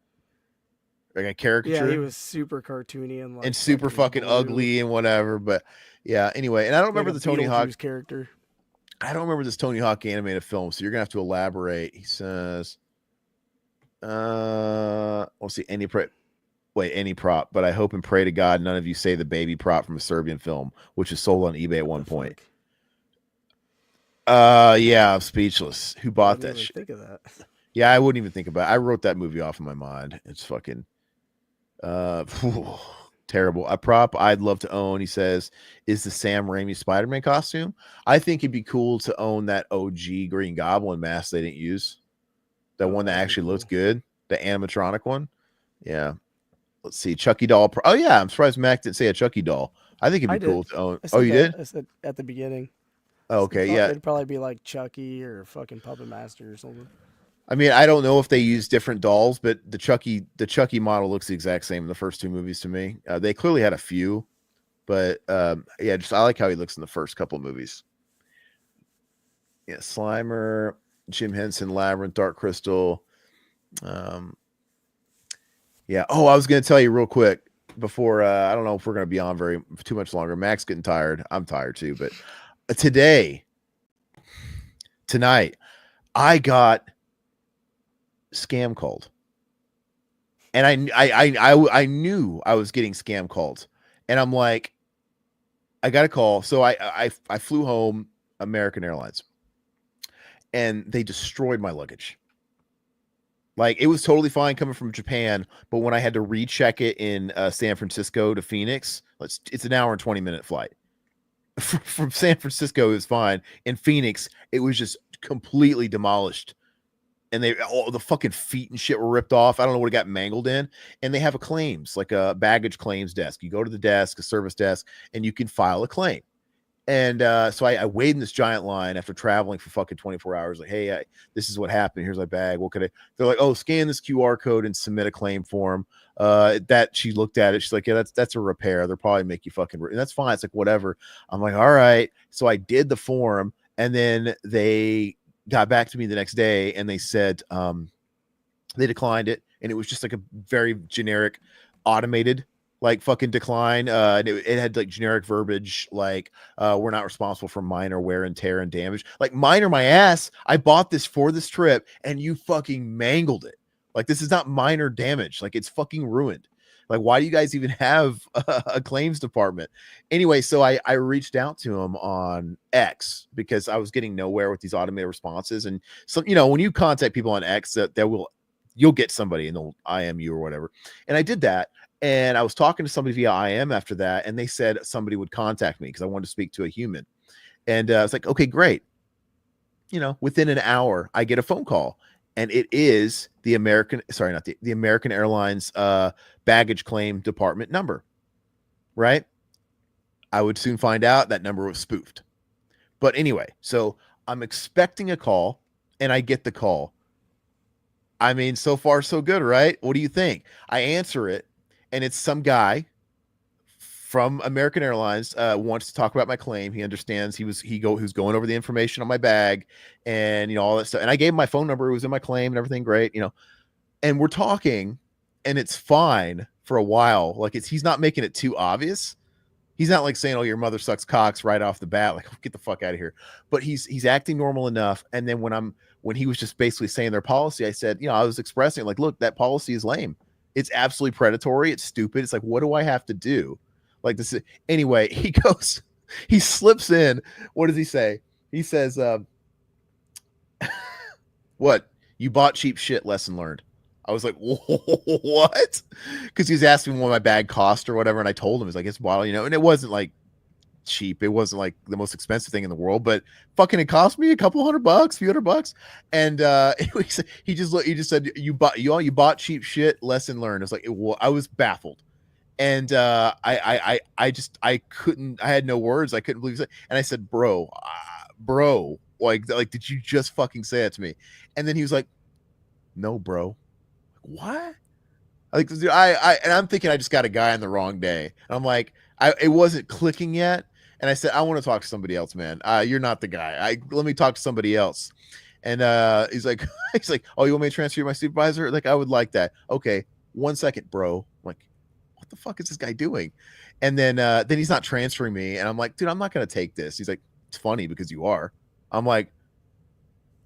like a Yeah, he caricature, was super cartoony and and like super fucking blue, ugly and whatever. But yeah, anyway, and I don't like remember a the Tony Hawk. Beetlejuice character. I don't remember this Tony Hawk animated film, so you're gonna have to elaborate. He says, we'll see any prop, but I hope and pray to God none of you say the baby prop from a Serbian film, which is sold on eBay at one point. Fuck? Yeah, I'm speechless. Who I bought didn't that even shit? think of that. Yeah, I wouldn't even think about it. I wrote that movie off in my mind. It's fucking terrible. A prop I'd love to own, he says, is the Sam Raimi Spider-Man costume. I think it'd be cool to own that OG Green Goblin mask they didn't use. The one that That'd be actually looks cool. good. The animatronic one. Yeah. Let's see. Chucky doll. Oh yeah, I'm surprised Mac didn't say a Chucky doll. I think it'd I be cool did. to own. I Oh, said you that. did? I said at the beginning. Oh, okay. Yeah. It'd probably be like Chucky or fucking Puppet Master or something. I mean, I don't know if they use different dolls, but the Chucky model looks the exact same in the first two movies to me. They clearly had a few, but yeah, just I like how he looks in the first couple of movies. Yeah, Slimer, Jim Henson, Labyrinth, Dark Crystal. Yeah. Oh, I was gonna tell you real quick before I don't know if we're gonna be on very too much longer. Mac's getting tired. I'm tired too, but tonight, I got scam called, and I knew I was getting scam called, and I'm like, I got a call. So I flew home American Airlines, and they destroyed my luggage. Like it was totally fine coming from Japan, but when I had to recheck it in San Francisco to Phoenix, it's an hour and 20-minute flight. From San Francisco, it was fine. In Phoenix, it was just completely demolished, and all the fucking feet and shit were ripped off. I don't know what it got mangled in. And they have a claims, like a baggage claims desk. You go to the desk, a service desk, and you can file a claim. And so I waited in this giant line after traveling for fucking 24 hours. Like, hey, this is what happened. Here's my bag. What could I? They're like, oh, scan this QR code and submit a claim form. That she looked at it. She's like, yeah, that's a repair. They'll probably make you fucking. And that's fine. It's like whatever. I'm like, all right. So I did the form, and then they got back to me the next day, and they said they declined it, and it was just like a very generic, automated like fucking decline. And it had like generic verbiage like we're not responsible for minor wear and tear and damage. Like minor my ass. I bought this for this trip and you fucking mangled it. Like this is not minor damage. Like it's fucking ruined. Like why do you guys even have a claims department? Anyway, so I reached out to him on X because I was getting nowhere with these automated responses. And so when you contact people on X, you'll get somebody and they'll IM you or whatever. And I did that. And I was talking to somebody via IM after that, and they said somebody would contact me because I wanted to speak to a human. And I was like, okay, great. within an hour, I get a phone call, and it is the American, sorry, not the American Airlines baggage claim department number, right? I would soon find out that number was spoofed. But anyway, so I'm expecting a call, and I get the call. I mean, so far so good, right? What do you think? I answer it, and it's some guy from American Airlines wants to talk about my claim. He understands who's going over the information on my bag and all that stuff. And I gave him my phone number. It was in my claim and everything great, and we're talking, and it's fine for a while. Like he's not making it too obvious. He's not like saying, "Oh, your mother sucks cocks" right off the bat. Like, get the fuck out of here. But he's acting normal enough. And then when he was just basically saying their policy, I said, I was expressing like, look, that policy is lame. It's absolutely predatory. It's stupid. It's like, what do I have to do? Like this. Anyway, he slips in. What does he say? He says, "What? You bought cheap shit. Lesson learned." I was like, what? Because he was asking me what my bag cost or whatever, and I told him, it's like, it's wild, and it wasn't like cheap. It wasn't like the most expensive thing in the world, but fucking it cost me a couple $100, few $100. And he just said, you bought cheap shit. Lesson learned. It's like I was baffled. And I couldn't, I had no words. I couldn't believe it. And I said, bro, like did you just fucking say that to me? And then he was like, no, bro. What? Like and I'm thinking I just got a guy on the wrong day. And I'm like, it wasn't clicking yet. And I said, I want to talk to somebody else, man. You're not the guy. Let me talk to somebody else. And he's like, oh, you want me to transfer you to my supervisor? Like, I would like that. Okay, 1 second, bro. I'm like, what the fuck is this guy doing? And then he's not transferring me. And I'm like, dude, I'm not gonna take this. He's like, it's funny because you are. I'm like,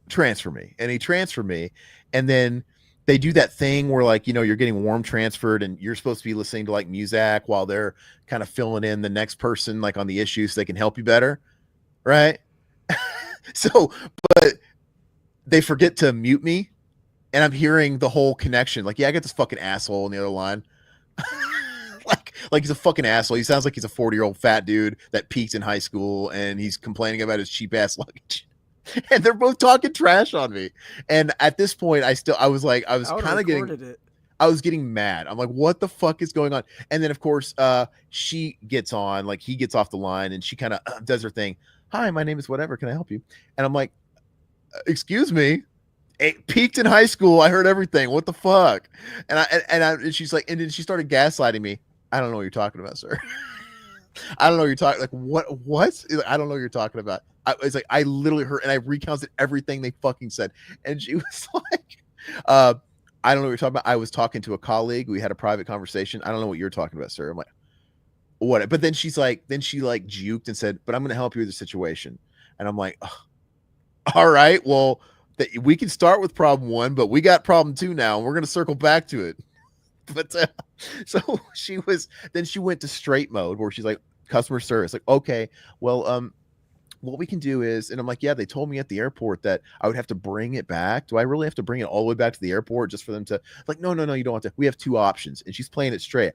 transfer me. And he transferred me. And then they do that thing where like, you're getting warm transferred and you're supposed to be listening to like music while they're kind of filling in the next person like on the issue so they can help you better. Right. So, but they forget to mute me and I'm hearing the whole connection. Like, yeah, I got this fucking asshole on the other line. like he's a fucking asshole. He sounds like he's a 40-year-old fat dude that peaked in high school and he's complaining about his cheap ass luggage. And they're both talking trash on me. And at this point, I was kind of getting, I was getting mad. I'm like, what the fuck is going on? And then of course, she gets on, like he gets off the line and she kind of does her thing. Hi, my name is whatever. Can I help you? And I'm like, excuse me. It peaked in high school. I heard everything. What the fuck? And she's like, and then she started gaslighting me. I don't know what you're talking about, sir. I don't know what you're talking, like what I don't know what you're talking about. It's like I literally heard and I recounted everything they fucking said. And she was like, I don't know what you're talking about. I was talking to a colleague. We had a private conversation. I don't know what you're talking about, sir. I'm like, what? But then she juked and said, but I'm gonna help you with the situation. And I'm like, oh, all right, well, we can start with problem 1, but we got problem 2 now, and we're gonna circle back to it. But so she went to straight mode where she's like, customer service, like, okay, well, what we can do is, and I'm like, yeah, they told me at the airport that I would have to bring it back. Do I really have to bring it all the way back to the airport just for them to, like, no, you don't have to. We have 2 options. And she's playing it straight.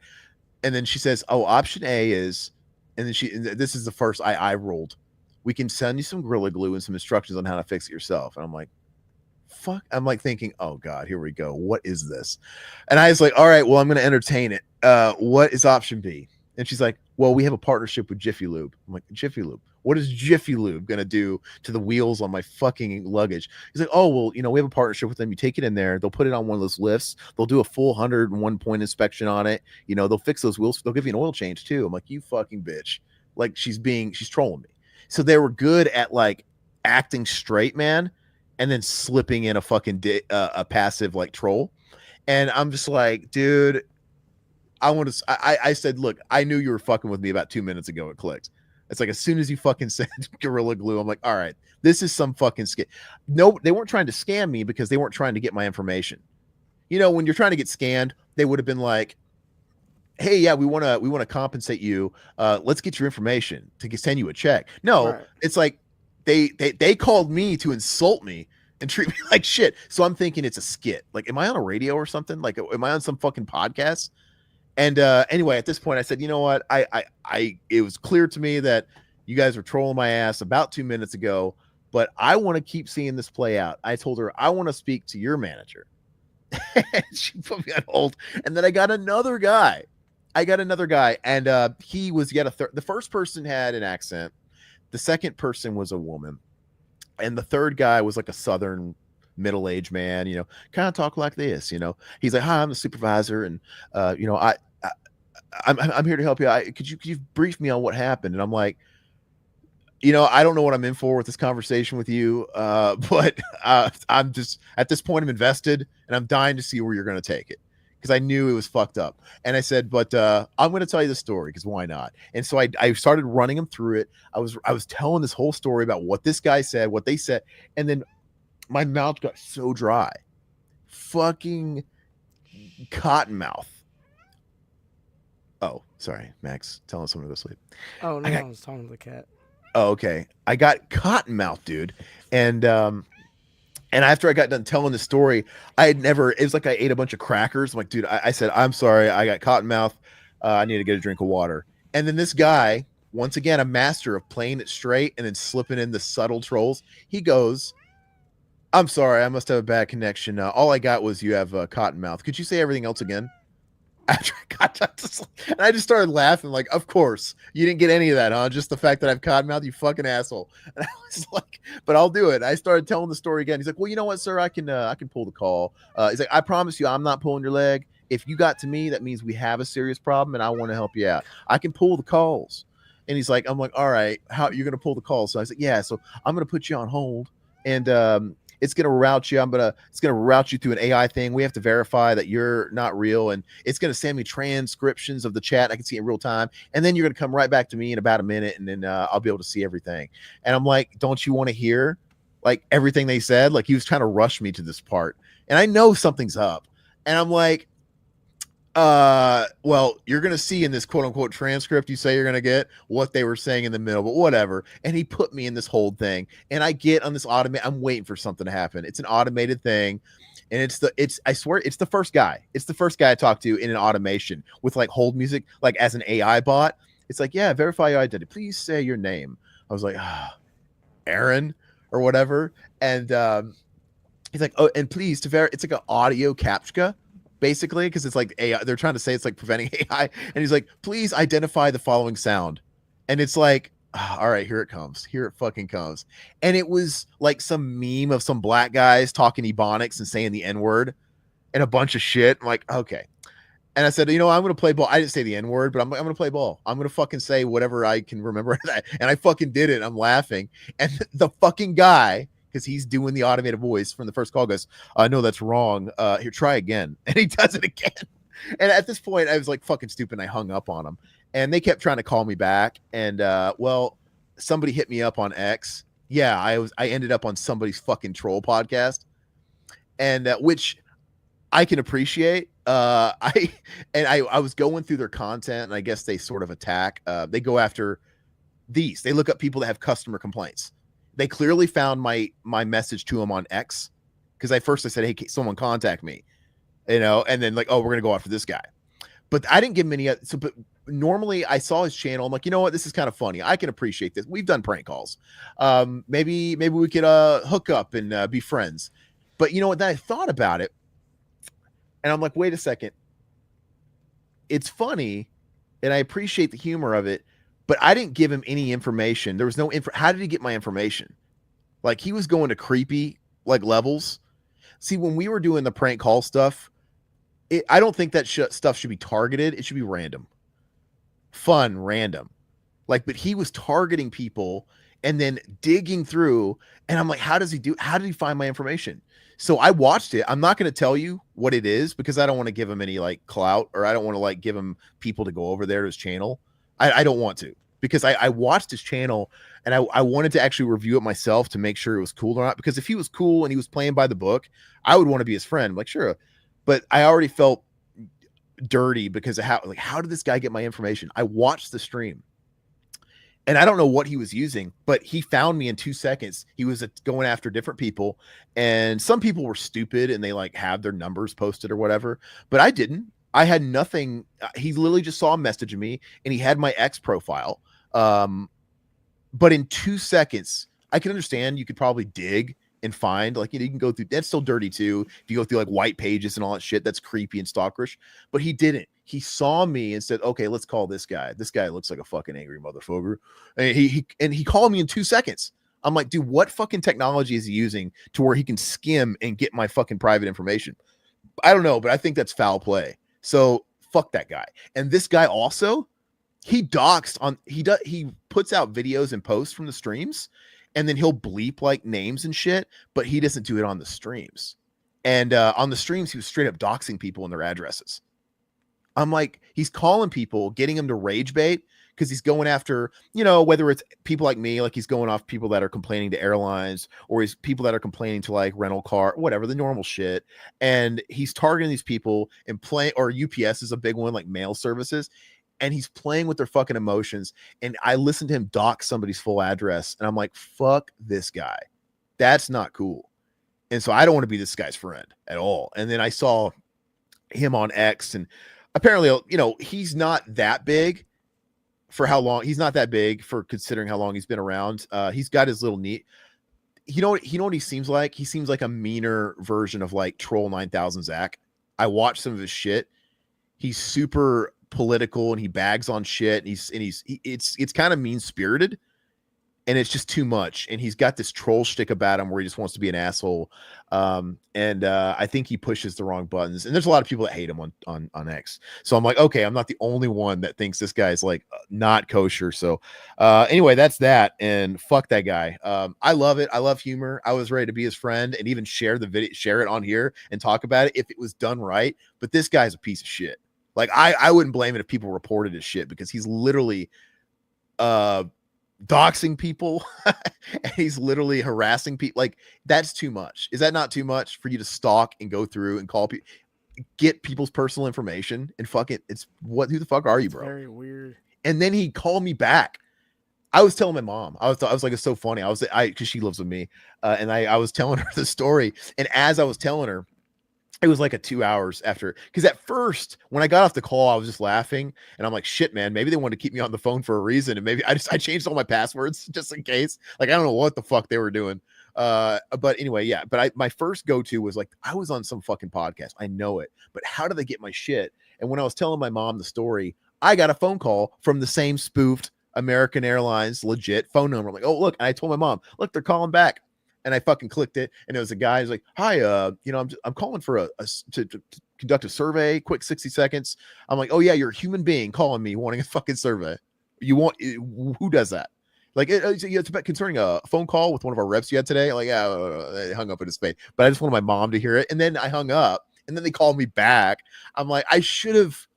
And then she says, oh, option A is, and then this is the first I rolled. We can send you some Gorilla Glue and some instructions on how to fix it yourself. And I'm like, fuck. I'm like thinking, oh God, here we go. What is this? And I was like, all right, well, I'm going to entertain it. What is option B? And she's like, well, we have a partnership with Jiffy Lube. I'm like, Jiffy Lube? What is Jiffy Lube going to do to the wheels on my fucking luggage? He's like, oh, well, we have a partnership with them. You take it in there. They'll put it on one of those lifts. They'll do a full 101 point inspection on it. They'll fix those wheels. They'll give you an oil change too. I'm like, you fucking bitch. Like she's trolling me. So they were good at like acting straight, man, and then slipping in a fucking a passive like troll. And I'm just like, dude, I said, look, I knew you were fucking with me about 2 minutes ago. It clicked. It's like, as soon as you fucking said Gorilla Glue, I'm like, all right, this is some fucking scam. No, they weren't trying to scam me because they weren't trying to get my information. When you're trying to get scanned, they would have been like, hey, yeah, we want to compensate you. Let's get your information to send you a check. No, right. It's like they called me to insult me and treat me like shit. So I'm thinking it's a skit. Like, am I on a radio or something? Like, am I on some fucking podcast? And anyway, at this point, I said, you know what? It was clear to me that you guys were trolling my ass about 2 minutes ago. but I want to keep seeing this play out. I told her, I want to speak to your manager. And she put me on hold. And then I got another guy. And he was yet a third. The first person had an accent. The second person was a woman. And the third guy was like a southern middle-aged man, kind of talk like this, He's like, "Hi, I'm the supervisor, and I'm here to help you. Could you brief me on what happened?" And I'm like, I don't know what I'm in for with this conversation with you, but I'm just at this point I'm invested, and I'm dying to see where you're going to take it because I knew it was fucked up. And I said, but I'm going to tell you the story because why not? And so I started running him through it. I was telling this whole story about what this guy said, what they said, and then my mouth got so dry, fucking cotton mouth. Oh, sorry, Max, telling someone to go sleep. Oh no, I was talking to the cat. Oh, okay. I got cotton mouth, dude. And after I got done telling the story, it was like I ate a bunch of crackers. I'm like, dude, I said, I'm sorry, I got cotton mouth. I need to get a drink of water. And then this guy, once again, a master of playing it straight and then slipping in the subtle trolls, he goes, "I'm sorry, I must have a bad connection. All I got was you have cotton mouth. Could you say everything else again?" After I got done, and I just started laughing, like, "Of course, you didn't get any of that, huh? Just the fact that I have cotton mouth, you fucking asshole." And I was like, "But I'll do it." I started telling the story again. He's like, "Well, you know what, sir? I can pull the call." He's like, "I promise you, I'm not pulling your leg. If you got to me, that means we have a serious problem, and I want to help you out. I can pull the calls." And he's like, "I'm like, all right, how you're gonna pull the calls?" So I said, "Yeah, so I'm gonna put you on hold, and it's going to route you. It's going to route you through an AI thing. We have to verify that you're not real. And it's going to send me transcriptions of the chat. I can see it in real time. And then you're going to come right back to me in about a minute. And then I'll be able to see everything." And I'm like, "Don't you want to hear like everything they said?" Like he was trying to rush me to this part. And I know something's up. And I'm like, well, you're gonna see in this quote unquote transcript you say you're gonna get what they were saying in the middle, but whatever. And he put me in this whole thing, and I get on this I'm waiting for something to happen. It's an automated thing, and I swear it's the first guy. It's the first guy I talked to in an automation with like hold music, like as an AI bot. It's like, "Yeah, verify your identity. Please say your name." I was like, Aaron or whatever. And he's like, "Oh, and please it's like an audio captcha." Basically, because it's like AI, they're trying to say it's like preventing AI, and he's like, "Please identify the following sound," and it's like, all right, here it comes, here it fucking comes, and it was like some meme of some black guys talking Ebonics and saying the N-word and a bunch of shit. I'm like, okay, and I said, I'm gonna play ball. I didn't say the N-word, but I'm gonna play ball. I'm gonna fucking say whatever I can remember that, and I fucking did it. I'm laughing, and the fucking guy, because he's doing the automated voice from the first call, goes, "No, that's wrong. Here, try again." And he does it again. And at this point, I was like fucking stupid. And I hung up on him, and they kept trying to call me back. And well, somebody hit me up on X. Yeah, I ended up on somebody's fucking troll podcast, and which I can appreciate. I was going through their content, and I guess they sort of attack. They go after they look up people that have customer complaints. They clearly found my message to them on X, because I said, "Hey, someone contact me," and then like, "Oh, we're gonna go after this guy," but I didn't give him any. But normally I saw his channel. I'm like, you know what, this is kind of funny. I can appreciate this. We've done prank calls. Maybe we could hook up and be friends. But you know what? Then I thought about it, and I'm like, wait a second. It's funny, and I appreciate the humor of it, but I didn't give him any information. There was no info. How did he get my information? Like, he was going to creepy like levels. See, when we were doing the prank call stuff, I don't think that stuff should be targeted. It should be random, fun, random. Like, but he was targeting people and then digging through. And I'm like, how did he find my information? So I watched it. I'm not going to tell you what it is because I don't want to give him any like clout, or I don't want to like give him people to go over there to his channel. I don't want to, because I watched his channel, and I wanted to actually review it myself to make sure it was cool or not. Because if he was cool and he was playing by the book, I would want to be his friend. I'm like, sure. But I already felt dirty because of how did this guy get my information? I watched the stream, and I don't know what he was using, but he found me in 2 seconds. He was going after different people, and some people were stupid and they like have their numbers posted or whatever, but I didn't. I had nothing. He literally just saw a message of me, and he had my X profile. But in 2 seconds, I can understand you could probably dig and find, like, you can go through, that's still dirty too. If you go through like white pages and all that shit, that's creepy and stalkerish. But he didn't. He saw me and said, okay, let's call this guy. This guy looks like a fucking angry motherfucker. And he called me in 2 seconds. I'm like, dude, what fucking technology is he using to where he can skim and get my fucking private information? I don't know, but I think that's foul play. So fuck that guy. And this guy also, he doxed on, he puts out videos and posts from the streams, and then he'll bleep like names and shit, but he doesn't do it on the streams. And on the streams, he was straight up doxing people and their addresses. I'm like, he's calling people, getting them to rage bait because he's going after, whether it's people like me, like he's going off people that are complaining to airlines, or he's people that are complaining to like rental car, whatever, the normal shit. And he's targeting these people and or UPS is a big one, like mail services. And he's playing with their fucking emotions. And I listened to him dox somebody's full address, and I'm like, fuck this guy. That's not cool. And so I don't want to be this guy's friend at all. And then I saw him on X, and apparently, he's not that big for how long. He's not that big for considering how long he's been around. He's got his little neat. You know what he seems like? He seems like a meaner version of like Troll 9000 Zach. I watched some of his shit. He's super political and he bags on shit. It's kind of mean spirited, and it's just too much. And he's got this troll shtick about him where he just wants to be an asshole. I think he pushes the wrong buttons. And there's a lot of people that hate him on X. So I'm like, okay, I'm not the only one that thinks this guy's like not kosher. So anyway, that's that. And fuck that guy. I love it. I love humor. I was ready to be his friend and even share the video, share it on here and talk about it if it was done right. But this guy's a piece of shit. Like I wouldn't blame it if people reported his shit, because he's literally doxing people. He's literally harassing people. Like, that's too much. Is that not too much for you to stalk and go through and call people, get people's personal information and fuck it? Who the fuck are you, bro? Very weird. And then he called me back. I was telling my mom, I was like, it's so funny. Because she lives with me. And I was telling her the story. And as I was telling her, it was like 2 hours after, because at first when I got off the call, I was just laughing, and I'm like, shit, man, maybe they wanted to keep me on the phone for a reason, and maybe I changed all my passwords just in case. Like, I don't know what the fuck they were doing. But anyway, yeah. But my first go-to was like, I was on some fucking podcast. I know it, but how did they get my shit? And when I was telling my mom the story, I got a phone call from the same spoofed American Airlines legit phone number. I'm like, oh, look. And I told my mom, look, they're calling back. And I fucking clicked it, and it was a guy who's like, hi, I'm calling for to conduct a survey, quick 60 seconds. I'm like, oh yeah, you're a human being calling me wanting a fucking survey. Who does that? Like, it's about concerning a phone call with one of our reps you had today. Like, yeah, I hung up in his face, but I just wanted my mom to hear it. And then I hung up, and then they called me back. I'm like, I should have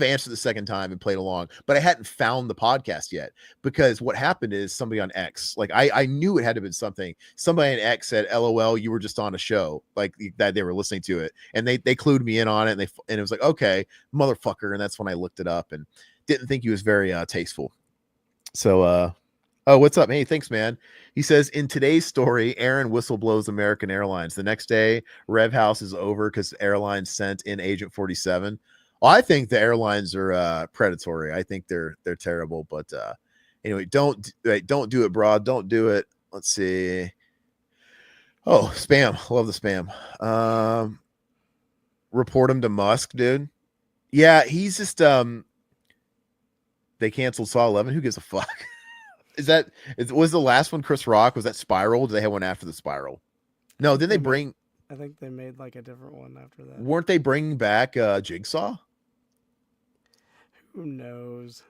answered the second time and played along, but I hadn't found the podcast yet, because what happened is somebody on X, like I knew it had to have been something. Somebody on X said, LOL, you were just on a show, like that they were listening to it, and they clued me in on it, and it was like, okay, motherfucker. And that's when I looked it up and didn't think he was very tasteful. So oh, what's up? Hey, thanks, man. He says, in today's story, Aaron whistleblows American Airlines. The next day, Rev House is over because airlines sent in Agent 47. Well, I think the airlines are predatory. I think they're terrible. But anyway, don't do it, bro. Don't do it. Let's see. Oh, spam. Love the spam. Report him to Musk, dude. Yeah, he's just they canceled Saw 11. Who gives a fuck? Was the last one Chris Rock? Was that Spiral? Did they have one after the Spiral? No, didn't they bring? I think they made like a different one after that. Weren't they bringing back Jigsaw? Who knows?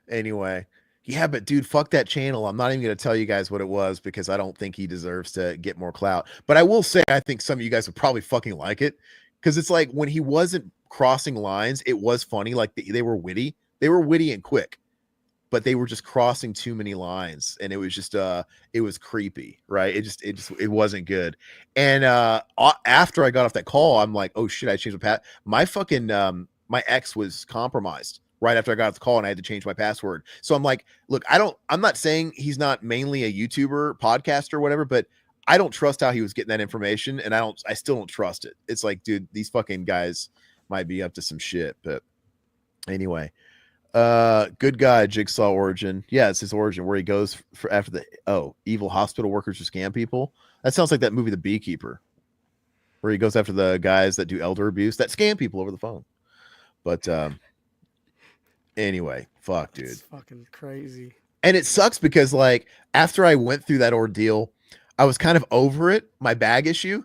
Anyway, yeah, but dude, fuck that channel. I'm not even going to tell you guys what it was, because I don't think he deserves to get more clout. But I will say, I think some of you guys would probably fucking like it, because it's like, when he wasn't crossing lines, it was funny. Like, they were witty. They were witty and quick, but they were just crossing too many lines, and it was just it was creepy, right? It wasn't good. And after I got off that call, I'm like, oh shit, I changed my fucking my ex was compromised right after I got off the call, and I had to change my password. So I'm like, look, I'm not saying he's not mainly a YouTuber, podcaster, whatever, but I don't trust how he was getting that information, and I still don't trust it. It's like, dude, these fucking guys might be up to some shit. But anyway, Good guy, Jigsaw origin. Yeah, it's his origin where he goes for after the evil hospital workers who scam people. That sounds like that movie, The Beekeeper, where he goes after the guys that do elder abuse that scam people over the phone. But anyway, fuck, dude. That's fucking crazy. And it sucks because like after I went through that ordeal, I was kind of over it, my bag issue.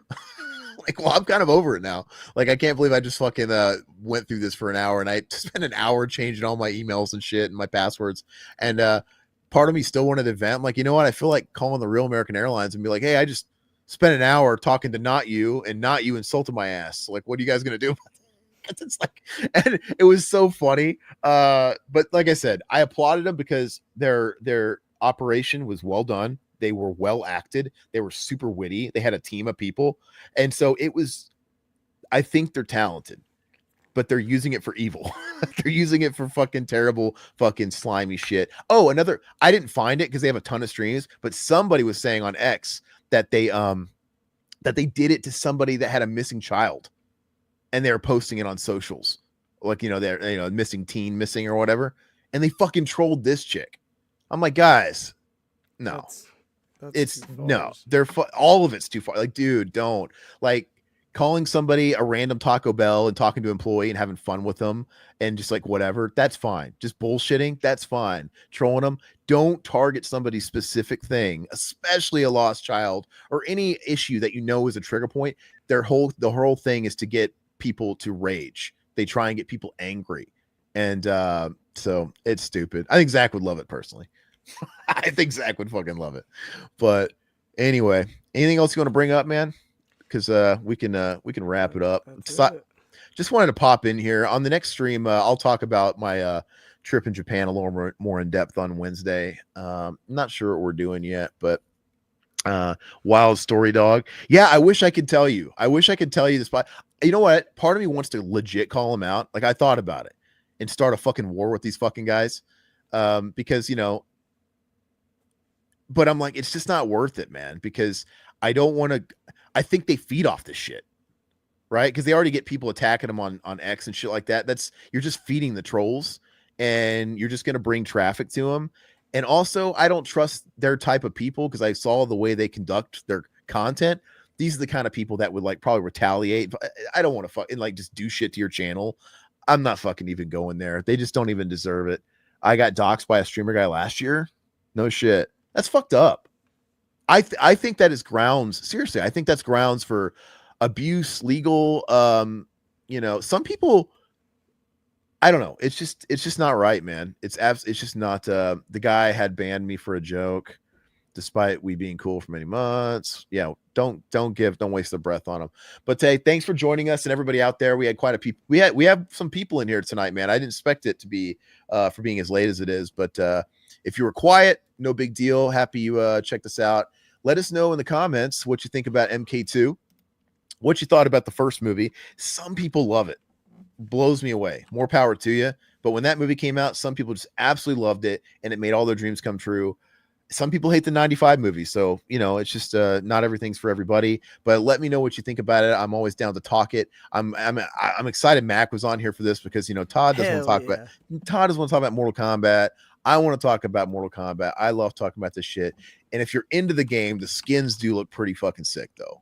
Like, well, I'm kind of over it now. Like, I can't believe I just fucking went through this for an hour and I spent an hour changing all my emails and shit and my passwords. And part of me still wanted to vent. I'm like, you know what? I feel like calling the real American Airlines and be like, hey, I just spent an hour talking to not you and not you insulted my ass. Like, what are you guys gonna do? It's like, and it was so funny. But like I said, I applauded them because their operation was well done. They were well acted. They were super witty. They had a team of people, and so it was. I think they're talented, but they're using it for evil. They're using it for fucking terrible, fucking slimy shit. Oh, another. I didn't find it because they have a ton of streams, but somebody was saying on X that they did it to somebody that had a missing child and they were posting it on socials, like they're missing teen missing or whatever, and they fucking trolled this chick. I'm like, guys, no, That's it's too no, far. all of it's too far. Like, dude, don't like calling somebody a random Taco Bell and talking to an employee and having fun with them and just like whatever. That's fine. Just bullshitting. That's fine. Trolling them. Don't target somebody's specific thing, especially a lost child or any issue that is a trigger point. The whole thing is to get people to rage. They try and get people angry. And so it's stupid. I think Zach would love it personally. I think Zach would fucking love it. But anyway, anything else you want to bring up, man? Because we can wrap it up. That's So, it. just wanted to pop in here on the next stream. I'll talk about my trip in Japan a little more in depth on Wednesday. Not sure what we're doing yet, but Wild Story Dog. Yeah, I wish I could tell you. I wish I could tell you the spot. You know what? Part of me wants to legit call him out. Like, I thought about it and start a fucking war with these fucking guys. Because but I'm like, it's just not worth it, man, because I don't want to. I think they feed off this shit, right? Because they already get people attacking them on X and shit like that. You're just feeding the trolls, and you're just gonna bring traffic to them. And also, I don't trust their type of people because I saw the way they conduct their content. These are the kind of people that would like probably retaliate. I don't want to fuck and like just do shit to your channel. I'm not fucking even going there. They just don't even deserve it. I got doxxed by a streamer guy last year. No shit. That's fucked up. I think that is grounds. Seriously, I think that's grounds for abuse, legal. Some people. I don't know. It's just not right, man. It's just not. The guy had banned me for a joke, despite we being cool for many months. Yeah, don't waste the breath on him. But hey, thanks for joining us and everybody out there. We had quite a people. We have some people in here tonight, man. I didn't expect it to be for being as late as it is, but if you were quiet, no big deal. Happy you checked us out. Let us know in the comments what you think about MK2, what you thought about the first movie. Some people love it. Blows me away. More power to you. But when that movie came out, some people just absolutely loved it and it made all their dreams come true. Some people hate the 95 movie. So, it's just not everything's for everybody. But let me know what you think about it. I'm always down to talk it. I'm excited Mac was on here for this because Todd doesn't want to talk about Mortal Kombat. I want to talk about Mortal Kombat. I love talking about this shit. And if you're into the game, the skins do look pretty fucking sick though.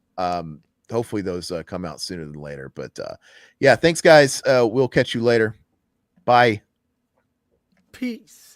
Hopefully those come out sooner than later. But yeah, thanks guys. We'll catch you later. Bye. Peace.